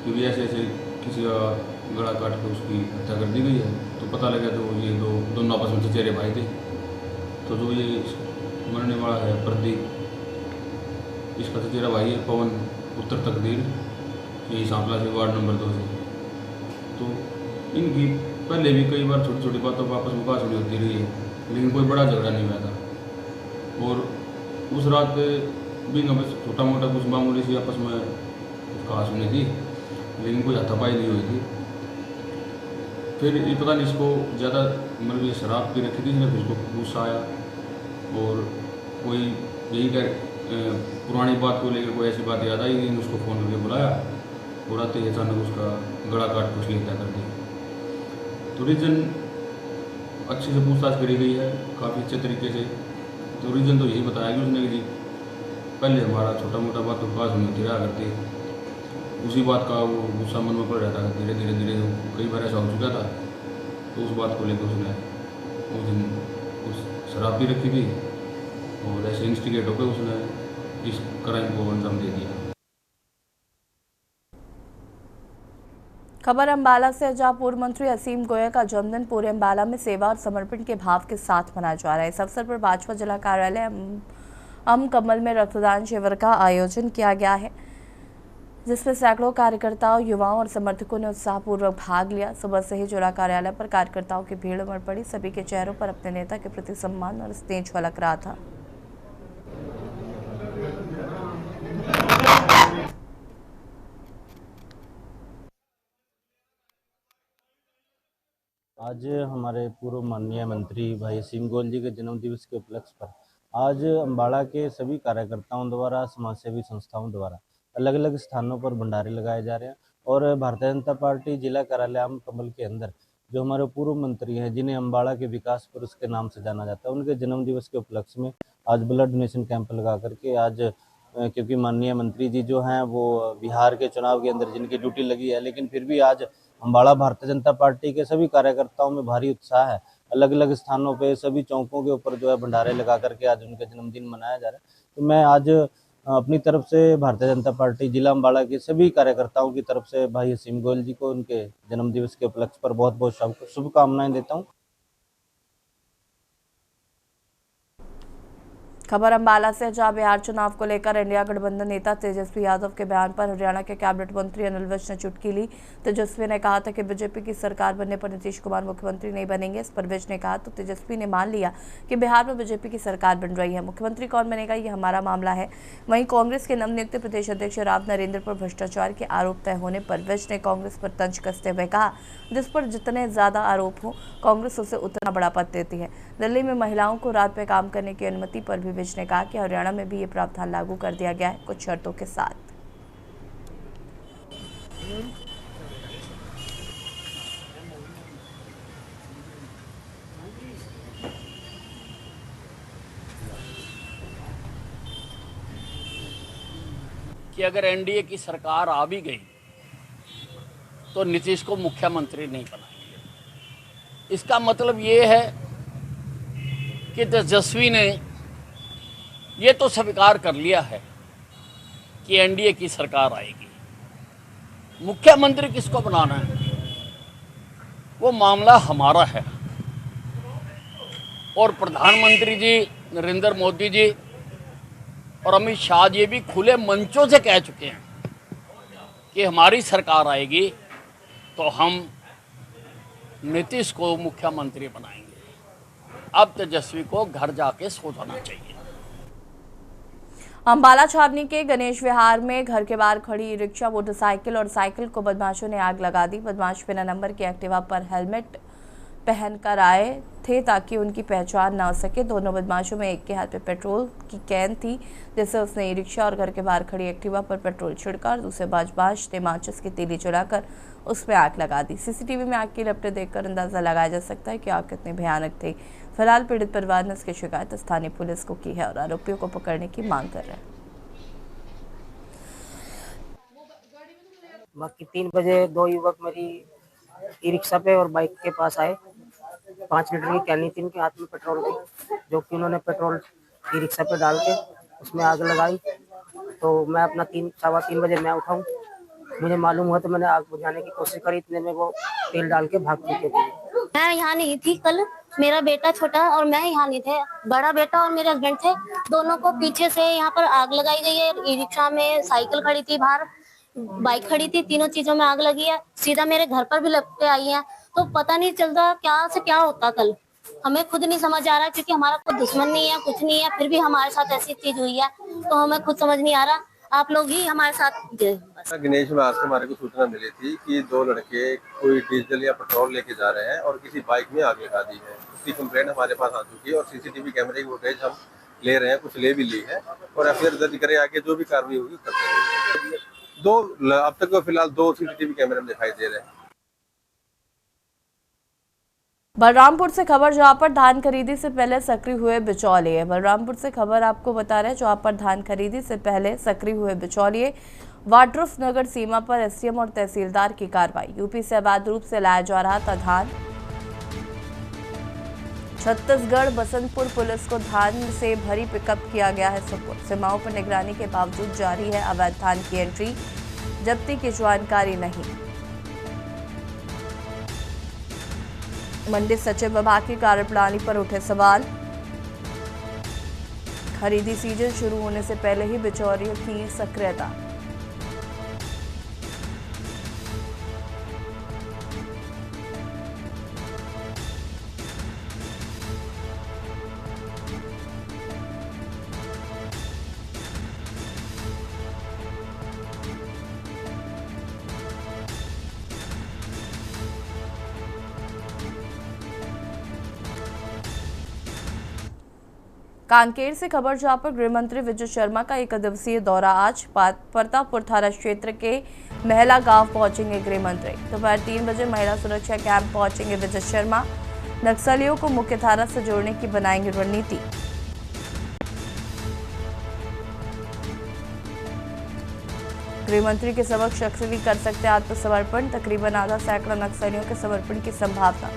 Speaker 23: कि ऐसे ऐसे किसी का गला काट के उसकी हत्या कर दी गई है। तो पता लगा तो ये दोनों आपस में चचेरे भाई थे। तो जो ये मरने वाला है प्रदीप, इसका चचेरा भाई है पवन पुत्र तकदीर, यही सांपला से वार्ड नंबर 2 से। तो इनकी पहले भी कई बार छोटी छोटी बातों पर आपस में बात होती रही है, लेकिन कोई बड़ा झगड़ा नहीं हुआ था। और उस रात भी छोटा मोटा कुछ मामूली सी आपस में कहा सुनी थी, लेकिन कोई हाथापाई नहीं हुई थी। फिर ये पता नहीं इसको ज़्यादा मतलब ये शराब पी रखी थी, इसने फिर इसको गुस्सा आया और कोई यही कह पुरानी बात को लेकर कोई ऐसी बात याद आई, लेकिन उसको फ़ोन करके बुलाया और आते ही अचानक उसका गला काट के उसकी हत्या कर दी। तो रीज़न अच्छे से पूछताछ करी गई है, काफ़ी अच्छे तरीके से। तो रीज़न तो यही बताया कि उसने कि पहले हमारा छोटा मोटा बात तो पास में होती रहा करती, उसी बात का वो गुस्सा मन में पड़ रहता था। धीरे धीरे कई बार ऐसा हो चुका था, तो उस बात को लेकर उसने उस दिन उस शराब पी रखी थी और ऐसे इंस्टिगेट होकर उसने इस क्राइम को अंजाम दे दिया।
Speaker 1: खबर अंबाला से, जहां पूर्व मंत्री असीम गोयल का जन्मदिन पूरे अंबाला में सेवा और समर्पण के भाव के साथ मनाया जा रहा है। इस अवसर पर भाजपा जिला कार्यालय कमल में रक्तदान शिविर का आयोजन किया गया है, जिसमें सैकड़ों कार्यकर्ताओं, युवाओं और समर्थकों ने उत्साहपूर्वक भाग लिया। सुबह से ही जिला कार्यालय पर कार्यकर्ताओं की भीड़ उमड़ पड़ी। सभी के चेहरों पर अपने नेता के प्रति सम्मान और स्नेह झलक रहा था।
Speaker 2: आज हमारे पूर्व माननीय मंत्री भाई असीम गोयल जी के जन्मदिवस के उपलक्ष्य पर आज अंबाला के सभी कार्यकर्ताओं द्वारा, समाजसेवी संस्थाओं द्वारा अलग अलग स्थानों पर भंडारे लगाए जा रहे हैं। और भारतीय जनता पार्टी जिला कार्यालय आम कमल के अंदर जो हमारे पूर्व मंत्री हैं, जिन्हें अंबाला के विकास पुरुष के नाम से जाना जाता है, उनके जन्मदिवस के उपलक्ष्य में आज ब्लड डोनेशन कैंप लगा करके आज, क्योंकि माननीय मंत्री जी जो हैं वो बिहार के चुनाव के अंदर जिनकी ड्यूटी लगी है, लेकिन फिर भी आज अंबाला भारतीय जनता पार्टी के सभी कार्यकर्ताओं में भारी उत्साह है। अलग अलग स्थानों पे सभी चौकों के ऊपर जो है भंडारे लगा करके आज उनका जन्मदिन मनाया जा रहा है। तो मैं आज अपनी तरफ से भारतीय जनता पार्टी जिला अंबाला के सभी कार्यकर्ताओं की तरफ से भाई असीम गोयल जी को उनके जन्मदिवस के उपलक्ष्य पर बहुत बहुत शुभकामनाएं देता हूँ।
Speaker 1: खबर अंबाला से, जहां बिहार चुनाव को लेकर इंडिया गठबंधन नेता तेजस्वी यादव के बयान पर हरियाणा के कैबिनेट मंत्री अनिल विज ने चुटकी ली। तेजस्वी ने कहा था कि बीजेपी की सरकार बनने पर नीतीश कुमार मुख्यमंत्री नहीं बनेंगे। इस पर विज ने कहा तो तेजस्वी ने मान लिया कि बिहार में बीजेपी की सरकार बन रही है, मुख्यमंत्री कौन बनेगा ये हमारा मामला है। वहीं कांग्रेस के नवनियुक्त प्रदेश अध्यक्ष राव नरेंद्र पर भ्रष्टाचार के आरोप तय होने पर विज ने कांग्रेस पर तंज कसते हुए कहा, जिस पर जितने ज्यादा आरोप हो कांग्रेस उसे उतना बड़ा पद देती है। दिल्ली में महिलाओं को रात में काम करने की अनुमति पर भी विज ने कहा कि हरियाणा में भी ये प्रावधान लागू कर दिया गया है, कुछ शर्तों के साथ।
Speaker 3: कि अगर एनडीए की सरकार आ भी गई तो नीतीश को मुख्यमंत्री नहीं बनाएंगे। इसका मतलब ये है कि तेजस्वी ने ये तो स्वीकार कर लिया है कि एनडीए की सरकार आएगी। मुख्यमंत्री किसको बनाना है वो मामला हमारा है। और प्रधानमंत्री जी नरेंद्र मोदी जी और अमित शाह जी भी खुले मंचों से कह चुके हैं कि हमारी सरकार आएगी तो हम नीतीश को मुख्यमंत्री बनाएंगे। अब तेजस्वी को घर जाके सो जाना चाहिए।
Speaker 1: अंबाला छावनी के गणेश विहार में घर के बाहर खड़ी रिक्शा, मोटरसाइकिल और साइकिल को बदमाशों ने आग लगा दी। बदमाश बिना नंबर की एक्टिवा पर हेलमेट पहनकर आए थे ताकि उनकी पहचान ना हो सके। दोनों बदमाशों में एक के हाथ में पेट्रोल की कैन थी, जिससे उसने ई रिक्शा और घर के बाहर खड़ी एक्टिवा पर पेट्रोल छिड़का और दूसरे बदमाश ने माचिस की तीली जलाकर उसमें आग लगा दी। सीसीटीवी में आग की लपटें देखकर अंदाजा लगाया जा सकता है कि आग कितनी भयानक थी। फिलहाल पीड़ित परिवार ने इसकी शिकायत स्थानीय पुलिस को की है और आरोपियों को पकड़ने की मांग कर रहे हैं।
Speaker 4: बाकी 3 बजे 2 युवक मेरी ई रिक्शा पे और बाइक के पास आए। 5 लीटर की कैनी थी उनके हाथ में पेट्रोल की, जो कि उन्होंने पेट्रोल ई रिक्शा पे डाल के उसमें आग लगाई। तो मैं अपना 3-3:15 बजे मैं उठाऊँ, मुझे मालूम हुआ तो मैंने आग बुझाने की कोशिश करी। इतने में वो तेल डाल के भाग चुके थे।
Speaker 24: मैं यहाँ नहीं थी कल, मेरा बेटा छोटा और मैं यहाँ नहीं थे। बड़ा बेटा और मेरे हस्बैंड थे, दोनों को पीछे से यहाँ पर आग लगाई गई है। ई रिक्शा में साइकिल खड़ी थी, बाहर बाइक खड़ी थी, तीनों चीजों में आग लगी है। सीधा मेरे घर पर भी लपटें आई हैं। तो पता नहीं चलता क्या से क्या होता कल, हमें खुद नहीं समझ आ रहा, क्योंकि हमारा कोई दुश्मन नहीं है, कुछ नहीं है, फिर भी हमारे साथ ऐसी चीज हुई है तो हमें खुद समझ नहीं आ रहा। आप लोग ही हमारे साथ।
Speaker 25: गणेश विहार से हमारे को सूचना मिली थी कि 2 लड़के कोई डीजल या पेट्रोल लेके जा रहे हैं और किसी बाइक में आग लगा दी है। उसकी कंप्लेंट हमारे पास आ चुकी है और सीसीटीवी कैमरे की फुटेज हम ले रहे हैं, कुछ ले भी ली है और एफआईआर दर्ज करे आगे जो भी कार्रवाई होगी करते हैं। अब तक तो फिलहाल 2 सीसीटीवी कैमरे में दिखाई दे रहे हैं।
Speaker 1: बलरामपुर से खबर, जहां पर धान खरीदी से पहले सक्रिय हुए बिचौलिए। बलरामपुर से खबर आपको बता रहे हैं, जहां पर धान खरीदी से पहले सक्रिय हुए बिचौलिए। वाड्रफ नगर सीमा पर एसडीएम और तहसीलदार की कार्रवाई। यूपी से अवैध रूप से लाया जा रहा था धान। छत्तीसगढ़ बसंतपुर पुलिस को धान से भरी पिकअप किया गया है सुपुर्द। सीमाओं पर निगरानी के बावजूद जारी है अवैध धान की एंट्री, जब्ती की जानकारी नहीं। मंडी सचिव विभाग की कार्यप्रणाली पर उठे सवाल। खरीदी सीजन शुरू होने से पहले ही बिचौलियों की सक्रियता। कांकेर से खबर जहां पर गृह मंत्री विजय शर्मा का एक दिवसीय दौरा। आज प्रतापपुर थाना क्षेत्र के महला गांव पहुंचेंगे गृह मंत्री। दोपहर 3 बजे महिला सुरक्षा कैंप पहुंचेंगे विजय शर्मा। नक्सलियों को मुख्यधारा से जोड़ने की बनाएंगे रणनीति। गृह मंत्री के समक्ष नक्सली कर सकते आत्मसमर्पण। तकरीबन आधा सैकड़ा नक्सलियों के समर्पण की संभावना।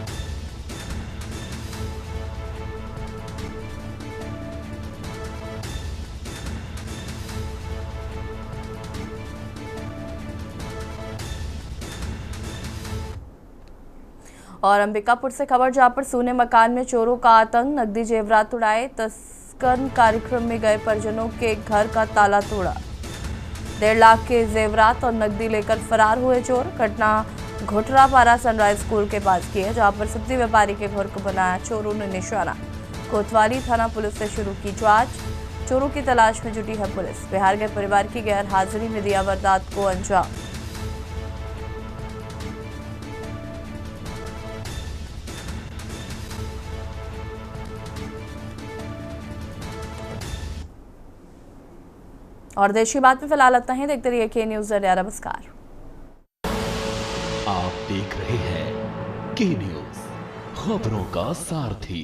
Speaker 1: और अंबिकापुर से खबर जहां पर सोने मकान में चोरों का आतंक। नकदी जेवरात उड़ाए। तस्कर कार्यक्रम में गए परिजनों के घर का ताला तोड़ा। 1.5 लाख के जेवरात और नकदी लेकर फरार हुए चोर। घटना घोटरापारा सनराइज स्कूल के पास की है, जहां पर सब्जी व्यापारी के घर को बनाया चोरों ने निशाना। कोतवाली थाना पुलिस ने शुरू की जांच। चोरों की तलाश में जुटी है पुलिस। बिहार गए परिवार की गैर हाजिरी में दिया वारदात को अंजाम। और देश की बात में फिलहाल इतना ही। देखते रहिए के न्यूज़ इंडिया। नमस्कार।
Speaker 5: आप देख रहे हैं के न्यूज़, खबरों का सारथी।